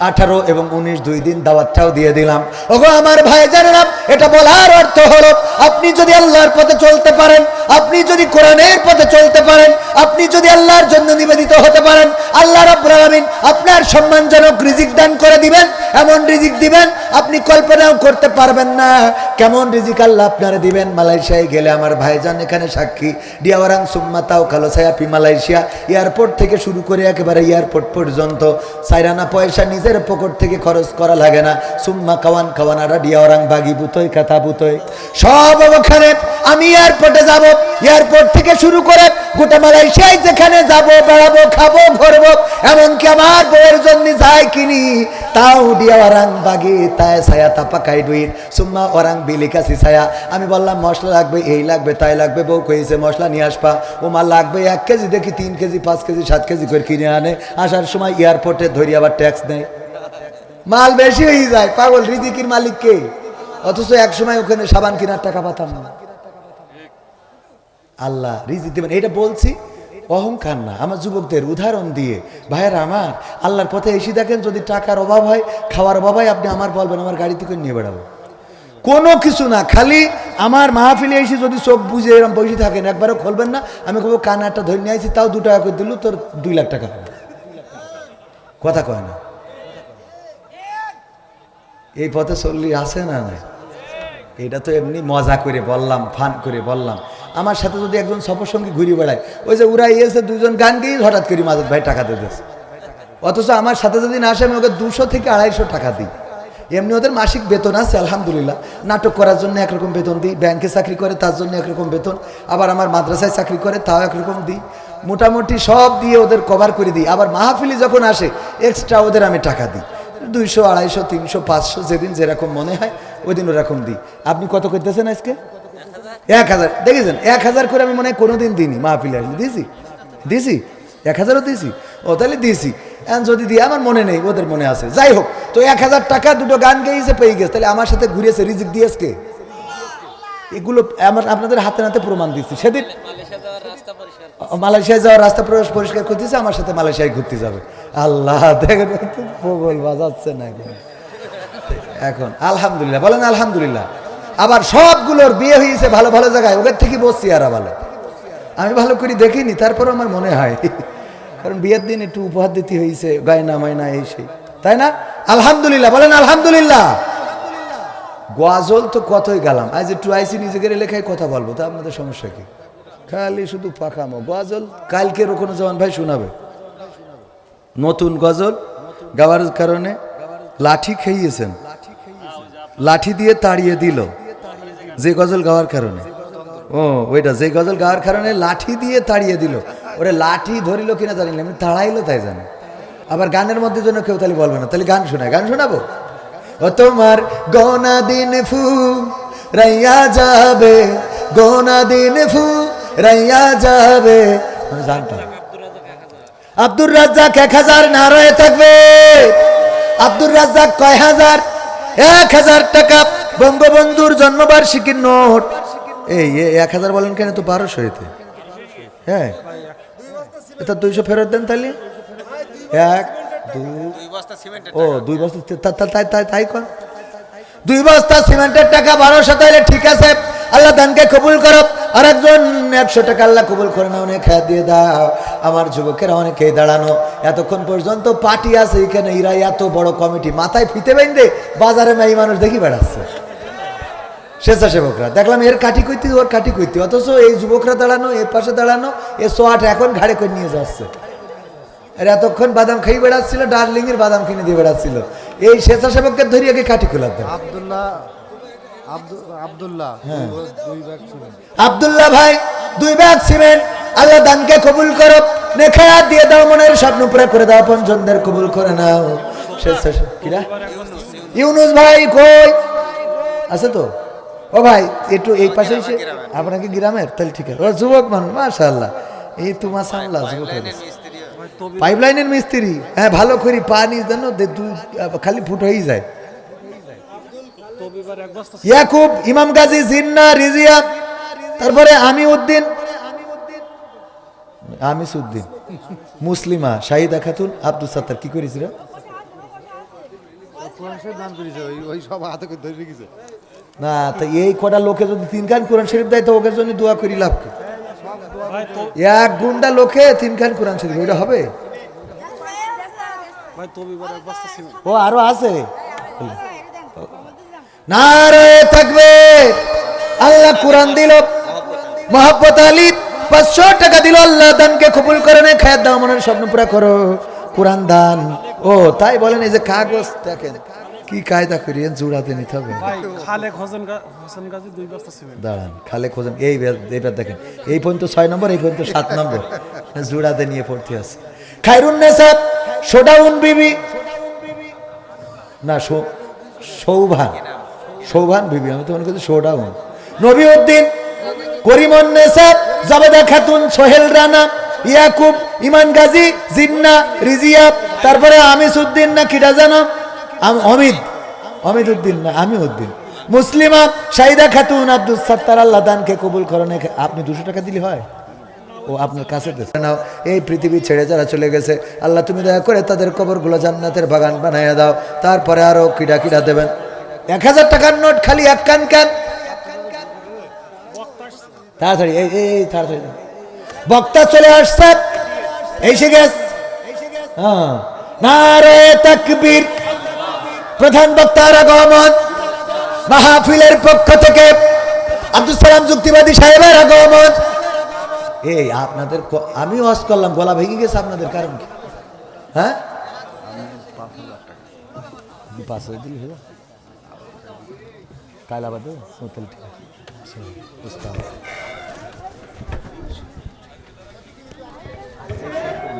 18 এবং 19 2 দিন দাওয়াতটাও দিয়ে দিলাম। ওগো আমার ভাই জানেন, এটা বলার অর্থ হলো আপনি যদি আল্লাহর পথে চলতে পারেন, আপনি যদি কোরআনের পথে চলতে পারেন, আপনি যদি আল্লাহর জন্য নিবেদিত হতে পারেন, আল্লাহ রাব্বুল আলামিন আপনার সম্মানজনক রিজিক দান করে দিবেন। এমন রিজিক দিবেন আপনি কল্পনাও করতে পারবেন না কেমন রিজিক আল্লাহ আপনারা দিবেন। মালয়েশিয়ায় গেলে আমার ভাইজান এখানে সাক্ষী, ডিয়াওয়ারাং সুম্মাতাও কালোসায়াপি মালয়েশিয়া, এয়ারপোর্ট থেকে শুরু করে একেবারে এয়ারপোর্ট পর্যন্ত সাইরানা পয়সা নিজের পকেট থেকে খরচ করা লাগে না। সুম্মা কাওয়ান কাওয়ানারা ডিয়াওয়ারাং বাগি বুতই কাতা বুতই সব ওখানে। আমি এয়ারপোর্টে যাব, এয়ারপোর্ট থেকে শুরু করে গোটা মালয়েশিয়ায় যেখানে যাব, বেড়াবো, খাবো, ঘুরবো, এমনকি আমার বউয়ের জন্য যাই কিনি তাও ডিয়াওয়ারাং বাগি তাই ছায়া তাপা কাই ডুইট সুম্মা ওরাং বিলিকাসি ছায়া। আমি বললাম মশলা লাগবে, এই লাগবে, তাই লাগবে, বউ কইছে মশলা নিয়ে আসবা। ও মাল লাগবে 1 কেজি, দেখি 3 কেজি, 5 কেজি, 7 কেজি করে কিনে আনে। আসার সময় এয়ারপোর্টে ধরি আবার ট্যাক্স নেই, মাল বেশি হয়ে যায়। পাগল, রিজিকের মালিক কে? অথচ এক সময় ওখানে সাবান কেনার টাকা পাতাম না। আল্লাহ রিজিক দেবেন, এটা বলছি অহংকার না, আমার যুবকদের উদাহরণ দিয়ে। ভাইয়েরা আমার, আল্লাহর পথে এসে দেখেন যদি টাকার অভাব হয়, খাওয়ার অভাব হয়, আপনি আমার বলবেন আমার গাড়ি থেকে নিয়ে বেড়াবো, কোনো কিছু না। খালি আমার মাহফিলে এসে যদি চোখ বুঝে এরকম বসে থাকেন, একবারও খুলবেন না, আমি বলবো কানে একটা ধরে নিয়ে আসি, তাও 2 টাকা করে দিল, তোর 2 লাখ টাকা হবে। কথা কয় না, এই পথে চললি আছে না নাই? এটা তো এমনি মজা করে বললাম, ফান করে বললাম। আমার সাথে যদি একজন সফরসঙ্গী ঘুরে বেড়ায়, ওই যে উড়াই এসে 2জন গান গিয়ে হঠাৎ করে মাজেদ ভাই টাকা দিয়ে দিয়েছে, অথচ আমার সাথে যদি না আসে আমি ওকে 200 থেকে 250 টাকা দিই। এমনি ওদের মাসিক বেতন আছে আলহামদুলিল্লাহ, নাটক করার জন্য একরকম বেতন দিই, ব্যাংকে চাকরি করে তার জন্য একরকম বেতন, আবার আমার মাদ্রাসায় চাকরি করে তাও একরকম দিই। মোটামুটি সব দিয়ে ওদের কভার করে দিই। আবার মাহফিলি যখন আসে এক্সট্রা ওদের আমি টাকা দিই, 200, 250, 300, 500, যেদিন যেরকম মনে হয় ওই দিন ওরকম দিই। আপনি কত করতেছেন আজকে? 1000। দেখেছেন 1000 করে আমি মনে হয় কোনোদিন দিইনি মাহফিলে আসলে। দিয়েছি 1000ও দিয়েছি। ও তাহলে দিয়েছি, যদি দিয়ে আমার মনে নেই, ওদের মনে আছে। যাই হোক, তো 1000 টাকা 2টো গান গেয়েছে, পেয়ে গেছে। তাহলে আমার সাথে ঘুরিয়েছে, রিজিক দিয়েছে। এগুলো আমার আপনাদের হাতে নাতে প্রমাণ দিচ্ছি। সেদিন মালয়েশিয়ায় যাওয়ার রাস্তা পরিষ্কার করতেছে, আমার সাথে মালয়েশিয়ায় ঘুরতে যাবে। আল্লাহ দেখেন প্রবল বাজাচ্ছে না এখন। আলহামদুলিল্লাহ বলেন আলহামদুলিল্লাহ। আবার সবগুলোর বিয়ে হয়েছে ভালো ভালো জায়গায়, ওদের থেকে বসছি আর ভালো। আমি ভালো করে দেখিনি, তারপর আমার মনে হয়, কারণ বিয়ের দিন একটু উপহার দিতে হয়েছে, গয়না মায়না এই সেই, তাই না? আলহামদুলিল্লাহ বলেন আলহামদুলিল্লাহ। গজল তো কতই গালাম, আজ একটু আইসি নিজেকে লেখায় কথা বলবো, তা আপনাদের সমস্যা কি? খালি শুধু পাকামো গজল। কালকে কোনো জওয়ান ভাই শোনাবে নতুন গজল গাওয়ার কারণে লাঠি খেয়েছেন, লাঠি দিয়ে তাড়িয়ে দিল যে গজল গাওয়ার কারণে। ও ওইটা যে গজল গাওয়ার কারণে লাঠি দিয়ে তাড়িয়ে দিল, ওরে লাঠি ধরিল কিনা জানি না, আমি তাড়াইলো তাই জানি। আবার গানের মধ্যে জন্য কেউ তাহলে বলবে না, তাহলে গান শোনায়, গান শোনাবো। ও তোমার গোনা দিন ফু রাইয়া যাবে, গোনা দিন ফু রাইয়া যাবে। আমি জানতাম আব্দুর রাজ্জাক 1000 নারায়ে থাকবে। আব্দুর রাজ্জাক কয় হাজার? 1000 টাকা বঙ্গবন্ধুর জন্মবার্ষিকীর নোট। এই 1000 বলেন কেন? তো 1200 হইতে। হ্যাঁ, এটা 200 ফেরত দেন তাহলে। 1 2 ও 2 বস্তা তাই কর। 2 বস্তা সিমেন্টের টাকা 1200, তাইলে ঠিক আছে, আল্লাহ দানকে কবুল করো। আর একজন 100 টাকা আল্লাহ কবুল করে না, অনেক খেয়া দিয়ে দাও। আমার যুবকেরা অনেকেই দাঁড়ানো, এতক্ষণ পর্যন্ত পার্টি আছে এখানে, এরা এত বড় কমিটি, মাথায় ফিতে বেঁধে বাজারে মেয়ে মানুষ দেখি বেড়াচ্ছে। স্বেচ্ছাসেবকরা দেখলাম এর কাটি কইতে ওর কাটি কইতে, অথচ এই যুবকরা দাঁড়ানো, এর পাশে দাঁড়ানো, এ 108 এখন ঘাড়ে করে নিয়ে যাচ্ছে। আর এতক্ষণ বাদাম খাই বেড়াচ্ছিল, ডার্লিং এর বাদাম কিনে দিয়ে বেড়াচ্ছিল। এই স্বেচ্ছাসেবককে ধরিয়ে আগে কাটি খোলা দেয়। আব্দুল্লাহ ভাই 2 ব্যাগ সিমেন্ট, আল্লাহ দানকে কবুল করো, নেখায়াত দিয়ে দাও, মনের স্বপ্ন পুরা করে দাও, পঞ্চমদের কবুল করে নাও। কিরা ইউনুস ভাই কই আছে তো? ও ভাই একটু এই পাশে এসে, আপনাকে গ্রামের তাহলে ঠিক আছে। ও যুবক মানুষ মাশাআল্লাহ, এই তোমার সামলা যুবক পাইপলাইনের মিস্ত্রি, হ্যাঁ ভালো করে পানি যেন খালি ফুট হয়েই যায়। ইয়াকুব, ইমাম গাজী, জিন্না, রিজিয়া, তারপরে আমিউদ্দিন, আমিসউদ্দিন, মুসলিমা, শাহিদা খাতুন, আব্দুল সাত্তার। কি করেছিল না? তা এই কটা লোকে যদি 3 খান কোরআন শরীফ দেয় তো ওকে জন্য দোয়া করি লাভ কি? এক গুন্ডা লোকে 3 খান কোরআন শরীফ, ওইটা হবে? ও আরো আছে। নারে তাকবীর। আল্লাহ কোরআন দিল, মোহাব্বত আলী 500 টাকা দিল, আল্লাহ দানকে কবুল করে নে, খায়াত দাও, মনের স্বপ্ন পুরা করো, কোরআন দান। ও তাই বলেন, এই যে কাগজ দেখেন কি কায়দা করিয়েন, জোড়াতে নিতে হবে। দাঁড়ান, খালেক হোসেন, এইবার দেখেন, এই পর্যন্ত 6 নম্বর, এই পর্যন্ত 7 নম্বর, জোড়াতে নিয়ে পড়তে আছে। খায়রুন নেসা, সোডাউন বিবি, না সৌভান বিবি, আমি তো মনে করছি সোডাউন। নবীউদ্দিন, করিমুন নেসা, জাবেদা খাতুন, সোহেল রানা, ইয়াকুব, ইমান গাজী, জিন্না, রিজিয়া, তারপরে আমিসউদ্দিন না কিটা জানো, অমিদউদ্দিন না আমিউদ্দিন, মুসলিমা, শাহিদা খাতুন, আব্দুল সাত্তার। আল্লাহ দানকে কবুল করেন। আপনি 200 টাকা দিলে হয়? ও আপনার কাছে নাও। এই পৃথিবী ছেড়ে যারা চলে গেছে, আল্লাহ তুমি দয়া করে তাদের কবরগুলো জান্নাতের বাগান বানাইয়া দাও। তারপরে আরো কিডা দেবেন। 1000 টাকার নোট খালি এক কান তাড়াতাড়ি, এই তাড়াতাড়ি, বক্তা চলে আসছে, এসে গেছে। হ্যাঁ, নারে তাকবীর। প্রধান বক্তার আগমন, মাহফিলের পক্ষ থেকে আব্দুল সালাম যুক্তিবাদী সাহেবের আগমন। এই আপনাদের, আমি ওয়াজ করলাম, গলা ভেঙে গেছে আপনাদের, কারণ কি? হ্যাঁ, 5 দিলে হলো, কাল আবার দেবো। ঠিক আছে,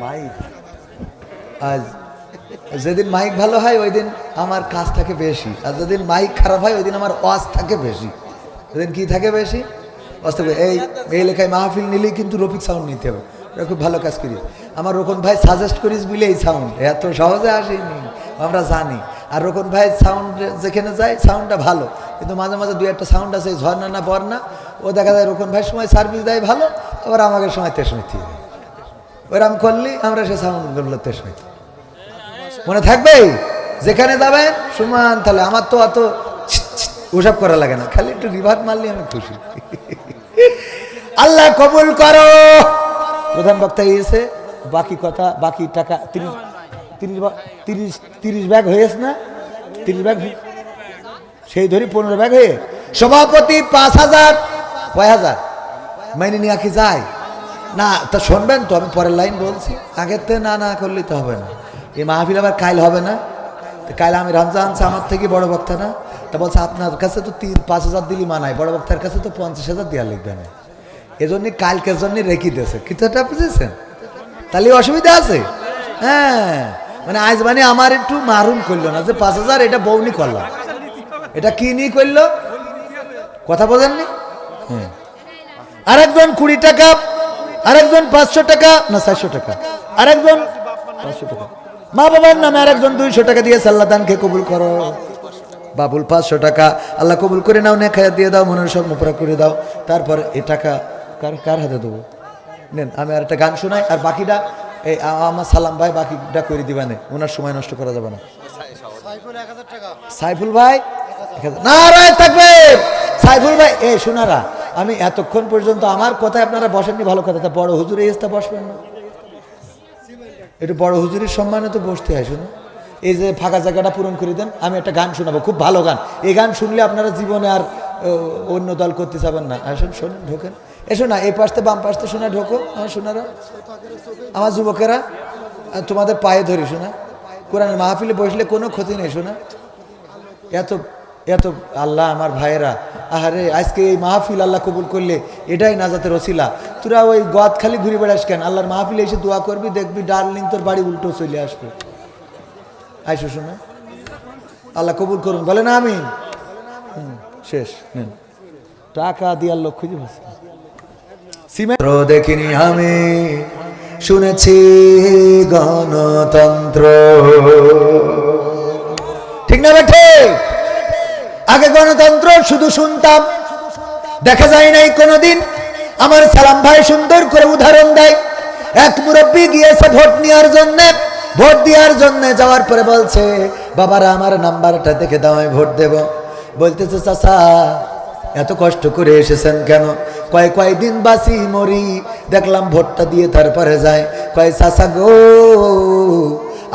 মাইক, আজ যেদিন মাইক ভালো হয় ওই দিন আমার কাজ থাকে বেশি, আর যেদিন মাইক খারাপ হয় ওই দিন আমার ওয়াজ থাকে বেশি। যেদিন কি থাকে বেশি? ওয়াজ থাকে। এই লেখায় মাহফিল নিলেই কিন্তু রফিক সাউন্ড নিতে হবে, ওরা খুব ভালো কাজ করি। আমার রোকন ভাই সাজেস্ট করিস বলে এই সাউন্ড এত সহজে আসেনি, আমরা জানি। আর রোকন ভাই সাউন্ড যেখানে যায় সাউন্ডটা ভালো, কিন্তু মাঝে মাঝে 2-1টা সাউন্ড আছে, ঝর্ণা না বর্ণা, ও দেখা যায় রোকন ভাই সময় সার্ভিস দেয় ভালো, আবার আমাকে সময় তেসমিতি দেয়। ওইরকম করলি আমরা সে সাউন্ডগুলো তেসমিতি মনে থাকবে। যেখানে যাবেন সুমান, তাহলে আমার তো অত ওসব করা লাগে না, খালি একটু রিভার্ট মারলি আমি খুশি। আল্লাহ কবুল করো। প্রধান বক্তা এসে বাকি কথা, বাকি টাকা 30 ব্যাগ হয়েছে না? 30 ব্যাগ, সেই ধরি 15 ব্যাগ হয়ে সভাপতি 5000, কয় হাজার মাইনে নিয়ে কি যায় না? তা শুনবেন তো, আমি পরের লাইন বলছি, আগের থেকে না করলে তো হবে না। এই মাহফিল আবার কাইল হবে না, কাইল আমি রমজান আনছি, আমার থেকে বড় বক্তা না, তা বলছে আপনার কাছে তো 5,000 দিলি মানায়, বড় বক্তার কাছে তো 50,000 দেওয়া লিখবে না, এজন্য কালকের জন্য রেখে দিয়েছে। কিছুটা বুঝেছেন? তাহলে অসুবিধা আছে। হ্যাঁ, মানে আজ মানে আমার একটু মারুন করলো না যে 5,000 এটা বউনি করলাম, এটা কি নিয়ে করলো, কথা বলেননি? হ্যাঁ, আরেকজন 20 টাকা, আরেকজন 500 টাকা, না 400 টাকা, আরেকজন 500 টাকা, মা বাবার নামে আরেকজন 200 টাকা দিয়েছে। আল্লাহ দানকে কবুল করো। বাবুল 500 টাকা, আল্লাহ কবুল করে নাও, নেখায়া দিয়ে দাও, মনের স্বপ্ন পুরা করে দাও। তারপর এই টাকা কার হাতে দেবো? নেন, আমি আর একটা গান শোনাই, আর বাকিটা এই আমার সালাম ভাই বাকিটা করে দিবানে, ওনার সময় নষ্ট করা যাবে না। সাইফুল ভাই, নারায় থাকবে। সাইফুল ভাই, এই শোনারা, আমি এতক্ষণ পর্যন্ত আমার কথায় আপনারা বসেননি, ভালো কথা, তা বড় হুজুর এই তা বসবেন না? একটু বড় হুজুরের সম্মানে তো বসতে হয়। শোনো, এই যে ফাঁকা জায়গাটা পূরণ করে দেন, আমি একটা গান শোনাবো, খুব ভালো গান। এই গান শুনলে আপনারা জীবনে আর অন্য দল করতে যাবেন না। আসুন, শোনেন, ঢোকেন, এসো না, এই পাশতে বাম পাশতে শোনা, ঢোকো আমার শোনারা, আমার যুবকেরা, তোমাদের পায়ে ধরি শোনা। কোরআনের মাহফিলে বসলে কোনো ক্ষতি নেই শোনা। এত আল্লাহ, আমার ভাইয়েরা, আহারে আজকে এই মাহফিল আল্লাহ কবুল করলে এটাই নাজাতের ওসিলা। তোরা ওই গদ খালি ঘুরে বেড়াস কেন? আল্লাহর মাহফিলে এসে দোয়া করবি, দেখবি ডার্লিং তোর বাড়ি উল্টো চলে আসবে। আইসো শোনা, আল্লাহ কবুল করুন, বলে না আমিন। শেষ, নেন টাকা দিয়ার লোক খুঁজে বসে। সিমেন্ট দেখিনি আমি, শুনেছি গণতন্ত্র। ঠিক না বেঠে? আগে গণতন্ত্র শুধু শুনতাম, দেখা যায় নাই কোনোদিন। আমার সালাম ভাই সুন্দর করে উদাহরণ দেয়। এক মুরব্বী গিয়েছে ভোট নেওয়ার জন্য, ভোট দেওয়ার জন্য যাওয়ার পরে বলছে, বাবারা আমার নাম্বারটা দেখে দাও, আমি ভোট দেব। বলতেছে, চাচা এত কষ্ট করে এসেছেন কেন? কয়দিন বাসি মরি, দেখলাম ভোটটা দিয়ে তারপরে যায়। চাচা গো,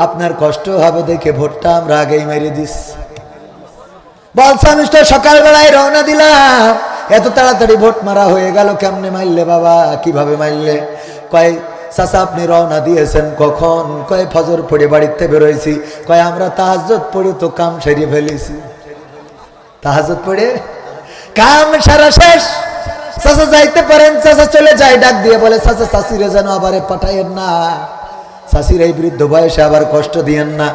আপনার কষ্ট হবে দেখে ভোটটা আমরা আগেই মেরে দিস। বলছে, আমি তো সকালবেলায় রওনা দিলাম, এত তাড়াতাড়ি ভোট মারা হয়ে গেল কেমনে? মারলে বাবা, কিভাবে মারলে? চাচা আপনি রওনা দিয়েছেন কখন? ফজর পড়ে বাড়িতে বেরোইছি। আমরা তাহাজ্জুদ পড়ে তো কাম সেরে ফেলেছি। তাহাজ্জুদ পড়ে কাম সারা শেষ। চাচা যাইতে পারেন। চাচা চলে যায়, ডাক দিয়ে বলে, চাচা চাচিরে যেন আবার পাঠাইয়েন না, চাচির এই বৃদ্ধ বয়সে আবার কষ্ট দিয়েন না।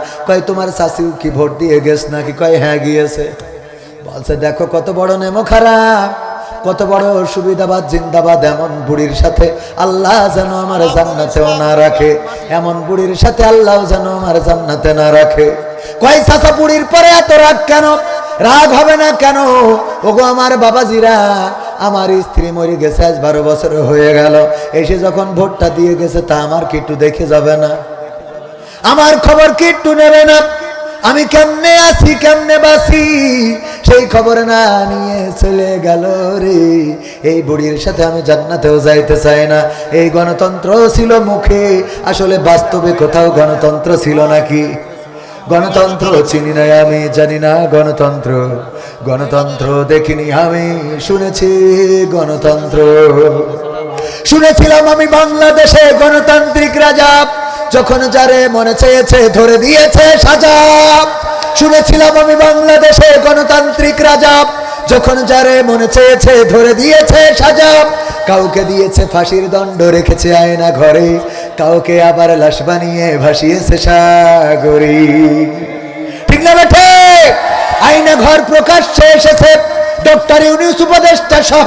তোমার চাচিও কি ভোট দিয়ে গেছ নাকি? হ্যাঁ গিয়েছে। বলছে, দেখো কত বড় নেমো খারাপ, কত বড় সুবিধাবাদ জিন্দাবাদ। এমন বুড়ির সাথে আল্লাহ যেন আমার জান্নাতেও না রাখে, এমন বুড়ির সাথে আল্লাহ যেন আমার জান্নাতে না রাখে। চাচা বুড়ির পরে এত রাগ কেন? রাগ হবে না কেন? ওগো আমার বাবাজিরা, আমার স্ত্রী মরে গেছে আজ 12 বছর হয়ে গেল। এসে যখন ভোটটা দিয়ে গেছে, তা আমার কি একটু দেখে যাবে না? আমার খবর কি একটু নেবে না? আমি কেমনে আছি, কেমনে বাসি, সেই খবর না নিয়ে চলে গেল রে। এই বুড়ির সাথে আমি জান্নাতেও যাইতে চাই না। এই গণতন্ত্র ছিল মুখে, আসলে বাস্তবে কোথাও গণতন্ত্র ছিল নাকি? গণতন্ত্র চিনি না আমি, জানি না গণতন্ত্র, গণতন্ত্র দেখিনি আমি, শুনেছি গণতন্ত্র। শুনেছিলাম আমি বাংলাদেশে গণতান্ত্রিক রাজা, যখন যারে মনে চেয়েছে ধরে দিয়েছে সাজা। শুনেছিলাম আমি বাংলাদেশে গণতান্ত্রিক রাজা, যখন যারে মনে চেয়েছে ধরে দিয়েছে সাজা। কাউকে দিয়েছে ফাঁসির দণ্ড, রেখেছে আয়না ঘরে, কাউকে আবার লাশ বানিয়ে ভাসিয়েছে সাগরে। ঠিক না বেঠে? আয়না ঘর প্রকাশ্যে এসেছে, ডক্টর ইউনূস উপদেষ্টা সহ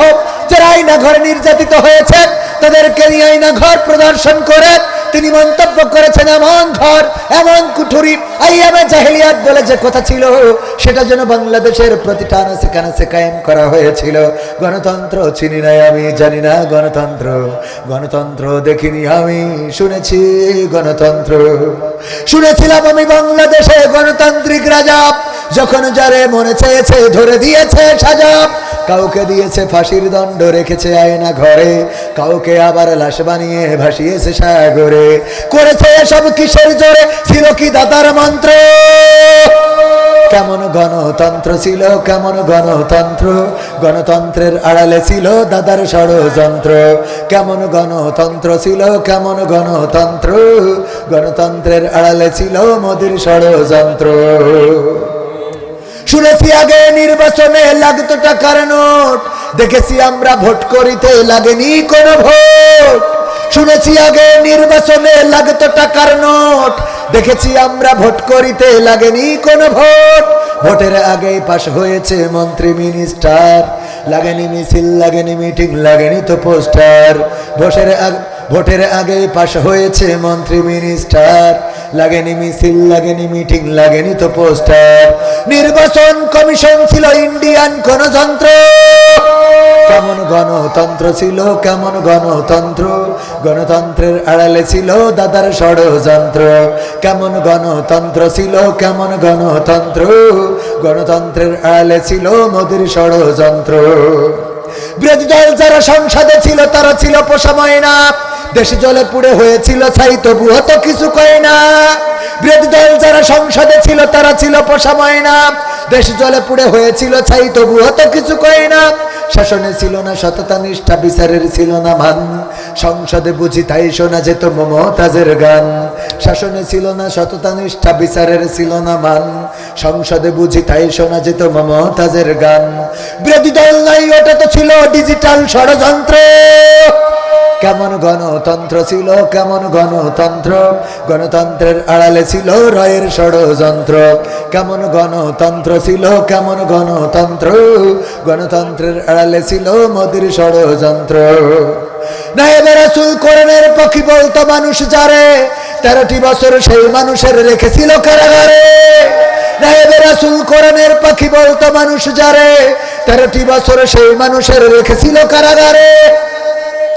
যারা আয়না ঘরে নির্যাতিত হয়েছে তাদেরকে নিয়ে আয়না ঘর প্রদর্শন করে তিনি মন্তব্য করেছেন, এমন ঘর, এমন কুঠুরি, আইয়ামে জাহেলিয়াত বলে যে কথা ছিল, সেটা যেন বাংলাদেশের প্রতিটা আনাচে কানাচে কায়েম করা হয়েছিল। গণতন্ত্র চিনি না আমি, জানি না গণতন্ত্র, গণতন্ত্র দেখিনি আমি, শুনেছি গণতন্ত্র। শুনেছিলাম আমি বাংলাদেশে গণতান্ত্রিক রাজা, যখন যারে মনে চেয়েছে ধরে দিয়েছে সাজা। কাউকে দিয়েছে ফাঁসির দণ্ড, রেখেছে আয়না ঘরে, কাউকে আবার লাশ বানিয়ে ভাসিয়েছে সাগরে। করেছে এসব কিসের জোরে? ছিল কি দাতার মন্ত্র? কেমন গণতন্ত্র ছিল, কেমন গণতন্ত্র? গণতন্ত্রের আড়ালে ছিল দাদার ষড়যন্ত্র। কেমন গণতন্ত্র ছিল, কেমন গণতন্ত্র? গণতন্ত্রের আড়ালে ছিল মোদির ষড়যন্ত্র। শুনেছি আগে নির্বাচনে লাগতো টাকার নোট, দেখেছি আমরা ভোট করিতে লাগেনি কোনো ভোট। শুনেছি আগে নির্বাচনে লাগতো টাকার নোট, দেখেছি আমরা ভোট করিতে লাগেনি কোনো ভোট। ভোটের আগেই পাশ হয়েছে মন্ত্রী মিনিস্টার, লাগেনি মিছিল, লাগেনি মিটিং, লাগেনি তো পোস্টার। ভোটের আগেই পাশ হয়েছে মন্ত্রী মিনিস্টার, লাগেনি মিছিল, লাগেনি মিটিং, লাগেনি তো পোস্টার। নির্বাচন কমিশন ছিল ইন্ডিয়ান কোন যন্ত্র। কেমন গণতন্ত্র ছিল, কেমন গণতন্ত্র? গণতন্ত্রের আড়ালে ছিল দাদার ষড়যন্ত্র। কেমন গণতন্ত্র ছিল, কেমন গণতন্ত্র? গণতন্ত্রের আড়ালে ছিল মোদির ষড়যন্ত্র। বিরোধী দল যারা সংসদে ছিল তারা ছিল পোষা ময়না, দেশ জলে পুড়ে হয়েছিল ছাই, তবুও তো কিছু কয় না। বিরোধী দল যারা সংসদে ছিল তারা ছিল পোষা ময়না, দেশ জলে পুড়ে হয়েছিল ছাই, তবুও তো কিছু কয় না। শাসনে ছিল না সততা নিষ্ঠা, বিচারের ছিল না মান, সংসদে বুঝি তাই শোনা যেত মমতাজের গান। শাসনে ছিল না সততা নিষ্ঠা, বিচারের ছিল না মান, সংসদে বুঝি তাই শোনা যেত মমতাজের গান। বিরোধী দল নাই, ওটা তো ছিল ডিজিটাল ষড়যন্ত্র। কেমন গণতন্ত্র ছিল, কেমন গণতন্ত্র? গণতন্ত্রের আড়ালে ছিল রয়ের ষড়যন্ত্র। কেমন গণতন্ত্র ছিল, কেমন গণতন্ত্র? গণতন্ত্রের আড়ালে ছিল মোদির ষড়যন্ত্র। নায়েবে রাসূল কোরআনের পাখি বলতো মানুষ যারে, 13টি বছর সেই মানুষের রেখেছিল কারাগারে। নায়েবে রাসূল কোরআনের পাখি বলতো মানুষ যারে, 13টি বছর সেই মানুষের রেখেছিল কারাগারে।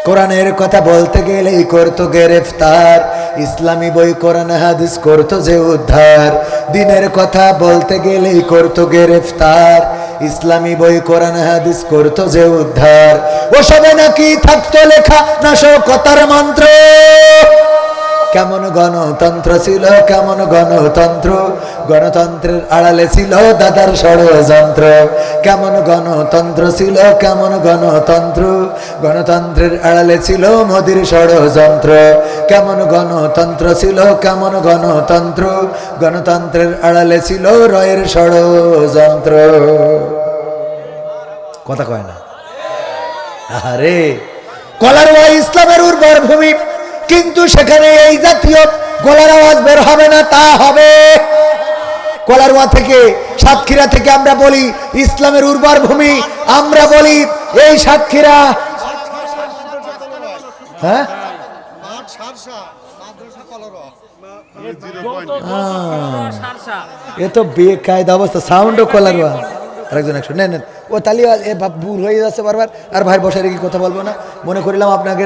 কোরআনের কথা বলতে গেলেই করতো গ্রেফতার, ইসলামী বই কোরআন হাদিস করতো যে উদ্ধার। দিনের কথা বলতে গেলেই করতো গ্রেফতার, ইসলামী বই কোরআন হাদিস করতো যে উদ্ধার। ওসবে নাকি থাকতো লেখা নাশকতার মন্ত্র। কেমন গণতন্ত্র ছিল, কেমন গণতন্ত্র, গণতন্ত্রের আড়ালে ছিল দাদার ষড়যন্ত্র। কেমন গণতন্ত্র ছিল, কেমন গণতন্ত্র, গণতন্ত্রের আড়ালে ছিল মোদির ষড়যন্ত্র। কেমন গণতন্ত্র ছিল, কেমন গণতন্ত্র, গণতন্ত্রের আড়ালে ছিল রয়ের ষড়যন্ত্র। কথা কয় না? আরে কলারওয়া ইসলামের উর্বর ভূমি, কিন্তু সেখানে এই জাতীয় গলার আওয়াজ বের হবে না, তা হবে কলারওয়া থেকে, সাতক্ষীরা থেকে। আমরা বলি ইসলামের উর্বর ভূমি, আমরা বলি এই সাতক্ষীরা। হ্যাঁ, এ তো বেকায়দা অবস্থা। সাউন্ডও কলারওয়া। আরেকজন একশো নেন, ও তালি ভুল হয়ে যাচ্ছে বারবার। আর ভাই বসে রেখে কথা বলবো না, মনে করিলাম আপনাকে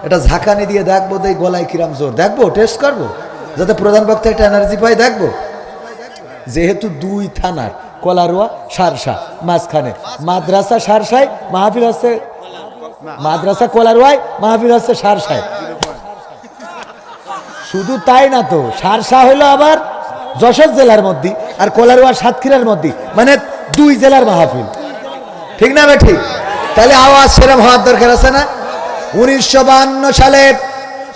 একটা ঝাঁকানি দিয়ে দেখবো তো এই গলায় কিরাম জোর, দেখবো, টেস্ট করবো, যাতে প্রধান বক্তা একটা এনার্জি পাই, দেখবো। যেহেতু দুই থানার, কলারওয়া সারসা, মাঝখানে মাদ্রাসা সারসায়, মাহফিল হচ্ছে মাদ্রাসা কলারওয়ায়, মাহফিল হচ্ছে সারসায়। শুধু তাই না তো, সারসা হইলো আবার যশোর জেলার মধ্যে, আর কলারওয়া সাতক্ষীরার মধ্যে, মানে দুই জেলার মাহফিল। ঠিক না ভাই? ঠিক। তাহলে আওয়াজ সেরকম হওয়ার দরকার আছে না? 1952 সালে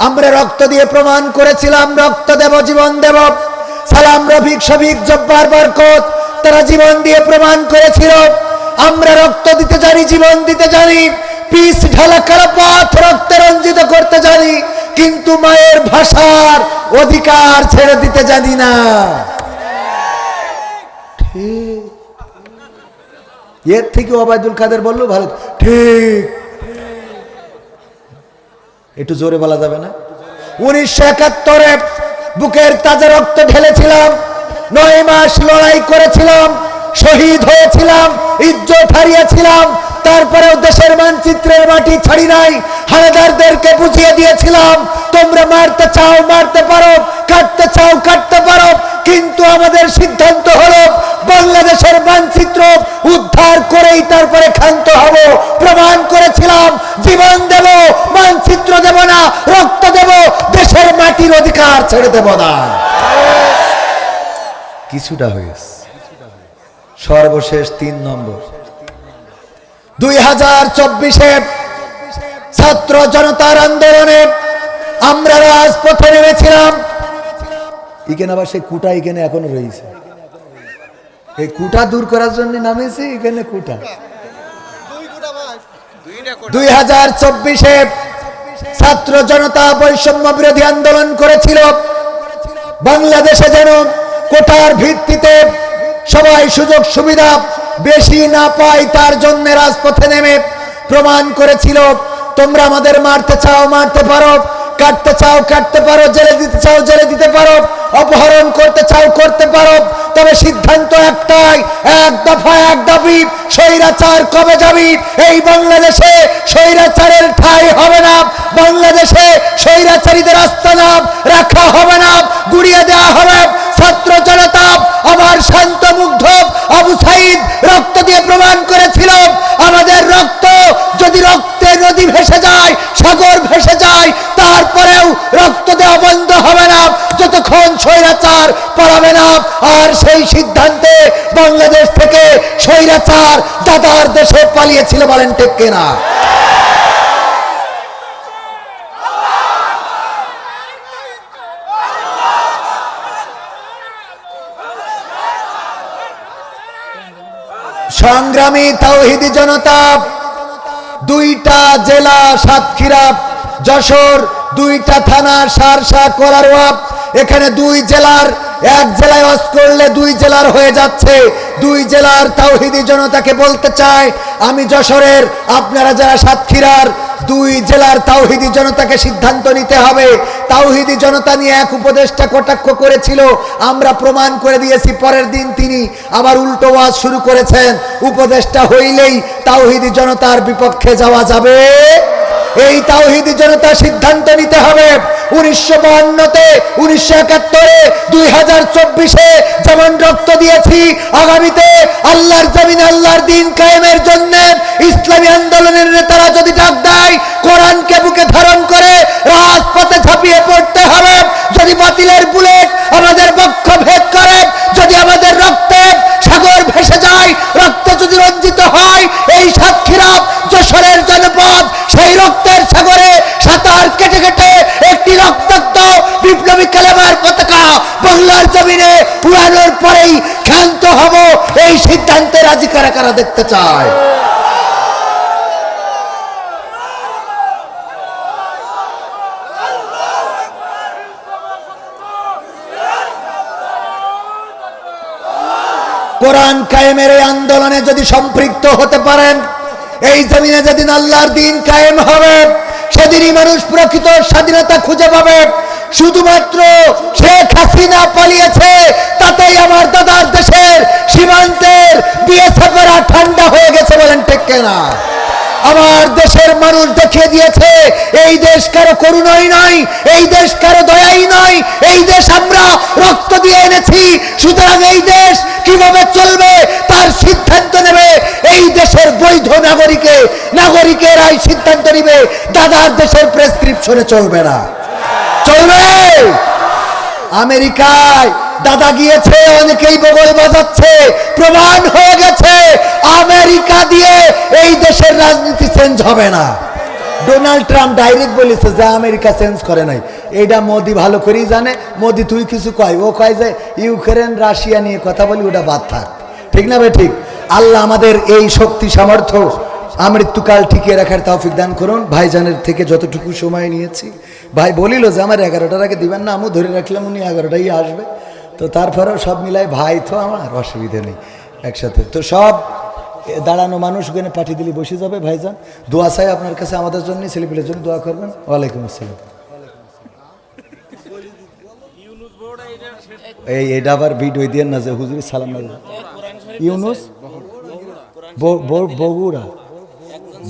আমরা রক্ত দিয়ে প্রমাণ করেছিলাম, রক্ত দেব, জীবন দেব। সালাম, রফিক, শফিক, জব্বার, বরকত, তারা জীবন দিয়ে প্রমাণ করেছিল আমরা রক্ত দিতে জানি, জীবন দিতে জানি, পিস ঢালা কালো পথ রক্তে রঞ্জিত করতে জানি, কিন্তু মায়ের ভাষার অধিকার ছেড়ে দিতে জানি না। ঠিক। এর থেকে ওবায়দুল কাদের বললো ভালো। ঠিক, একটু জোরে বলা যাবে না? 1971 বুকের তাজা রক্ত ঢেলেছিলাম, 9 মাস লড়াই করেছিলাম, শহীদ হয়েছিলাম, ইজ্জত হারিয়েছিলাম, তারপরেও দেশের মানচিত্রের মাটি ছাড়ি নাই। হানাদারদেরকে বুঝিয়ে দিয়েছিলাম তোমরা মারতে চাও মারতে পারো, কাটতে চাও কাটতে পারো, কিন্তু আমাদের সিদ্ধান্ত হলো বাংলাদেশের মানচিত্র উদ্ধার করেই তারপরে ক্ষান্ত হব। প্রমাণ করেছিলাম জীবন দেব, মানচিত্র দেব না, রক্ত দেব, দেশের মাটির অধিকার ছেড়ে দেব না। কিছুটা হয়েছে। সর্বশেষ 3 নম্বর, 2024-এ ছাত্র জনতার আন্দোলনে আমরা রাজপথে নেমেছিলাম। এখানে আবার সেই কুটা এখানে এখনো রয়েছে, এই কুটা দূর করার জন্য নামেছে এখানে কুটা। 2024-এ ছাত্র জনতা বৈষম্য বিরোধী আন্দোলন করেছিল, বাংলাদেশে যেন কোটার ভিত্তিতে সবাই সুযোগ সুবিধা বেশি না পায়, তার জন্য রাজপথে নেমে প্রমাণ করেছিল তোমরা আমাদের মারতে চাও মারতে পারো, কাটতে চাও কাটতে পারো, জেলে দিতে চাও জেলে দিতে পারো, অপহরণ করতে চাও করতে পারো, তবে সিদ্ধান্ত একটাই, এক দফা এক দাবি, স্বৈরাচার কবে যাবি? এই বাংলাদেশে স্বৈরাচারের ঠাঁই হবে না, বাংলাদেশে স্বৈরাচারীদের আস্তানা রাখা হবে না, গুড়িয়ে দেওয়া হবে। ছাত্র জনতা আমার শান্ত মুগ্ধ আবু সাইদ রক্ত দিয়ে প্রমাণ করেছিল আমাদের রক্ত যদি রক্তের নদী ভেসে যায়, সাগর ভেসে যায়, তারপরেও রক্ত দেওয়া বন্ধ হবে না যতক্ষণ স্বৈরাচার পালাবে না। আর সেই সিদ্ধান্তে বাংলাদেশ থেকে স্বৈরাচার দাদার দেশে পালিয়েছিল, বলেন ঠিক কিনা? সংগ্রামী তাওহীদি জনতা, 2টা জেলা সাতক্ষীরা যশোর, 2টা থানা সারসা কলারওয়া, এখানে 2 জেলার, এক জেলায় ওয়াজ করলে 2 জেলার হয়ে যাচ্ছে। 2 জেলার তাওহীদি জনতাকে বলতে চাই, আমি যশোরের, আপনারা যারা সাতক্ষীরার, দুই জেলার তাওহীদি জনতাকে সিদ্ধান্ত নিতে হবে। তাওহীদি জনতা নিয়ে এক উপদেষ্টা কটাক্ষ করেছিল, আমরা প্রমাণ করে দিয়েছি। পরের দিন তিনি আবার উল্টো ওয়াজ শুরু করেছেন, উপদেষ্টা হইলেই তাওহীদি জনতার বিপক্ষে যাওয়া যাবে। এই তাওহীদি জনতা সিদ্ধান্ত নিতে হবে। 1952-তে, 1971-এ, 2024-এ যেমন রক্ত দিয়েছি, আগামীতে আল্লাহর জমিনে আল্লাহর দ্বীন কায়েমের জন্য ইসলামী আন্দোলনের নেতারা যদি ডাক দেয়, কোরআনকে বুকে ধারণ করে রাজপথে ঝাঁপিয়ে পড়তে হবে। যদি বাতিলের বুলেট আমাদের বক্ষ ভেদ করে, যদি আমাদের রক্তে সাগর ভেসে যায়, রক্তে যদি রঞ্জিত হয় এই সাতক্ষীরা যশোরের জনপদ, সেই রক্তের সাগরে সাঁতার কেটে কেটে একটি রক্তাক্ত বিপ্লবী কালেমার পতাকা বাংলার জমিনে উড়ানোর পরেই ক্ষান্ত হব। এই সিদ্ধান্তে রাজি কারা কারা দেখতে চায়? কোরআন কায়েমের এই আন্দোলনে যদি সম্পৃক্ত হতে পারেন, এই জমিনে যেদিন আল্লাহর দ্বীন কায়েম হবে, সেদিনই মানুষ প্রকৃত স্বাধীনতা খুঁজে পাবে। শুধুমাত্র শেখ হাসিনা পালিয়েছে, তাতেই আমার দাদার দেশের সীমান্তের বিএসএফেরা ঠান্ডা হয়ে গেছে, বলেন ঠিক কিনা? আমার দেশের মানুষ দেখিয়ে দিয়েছে এই দেশ কারো করুণাই নয়, এই দেশ কারো দয়াই নয়, এই দেশ আমরা রক্ত দিয়ে এনেছি। সুতরাং এই দেশ কিভাবে চলবে তার সিদ্ধান্ত নেবে এই দেশের বৈধ নাগরিকেরাই সিদ্ধান্ত নেবে। দাদার দেশের প্রেসক্রিপশনে চলবে না, চলবে। আমেরিকায় দাদা গিয়েছে, অনেকেই বগল বাজাচ্ছে, প্রমাণ হয়ে গেছে আমেরিকা দিয়ে এই দেশের রাজনীতি চেঞ্জ হবে না। ডোনাল্ড ট্রাম্প ডাইরেক্ট বলেছে যে আমেরিকা চেঞ্জ করে নাই। এইটা মোদি ভালো করেই জানে। মোদি তুই কিছু কয়, ও কয় যে ইউক্রেন রাশিয়া নিয়ে কথা বলি, ওটা বাদ থাক। ঠিক না ভাই? ঠিক। আল্লাহ আমাদের এই শক্তি সামর্থ্য আমৃত্যুকাল টিকিয়ে রাখার তৌফিক দান করুন। ভাইজানের থেকে যতটুকু সময় নিয়েছি, ভাই বলিল যে আমার 11টার আগে দিবেন না, আমি ধরে রাখলাম উনি 11টাই আসবে। তো তারপরেও সব মিলাই ভাই তো আমার অসুবিধে নেই, একসাথে তো সব দাঁড়ানো মানুষ ওখানে পাঠিয়ে দিলে বসে যাবে। ভাইজান দোয়া চাই আপনার কাছে, আমাদের জন্য, ছেলেপিলের জন্য দোয়া করবেন। ওয়ালাইকুম আসসালাম। এইটা আবার ভিডিও দিয়ে না যে হুজুরি সালাম না ইউনুস বগুড়া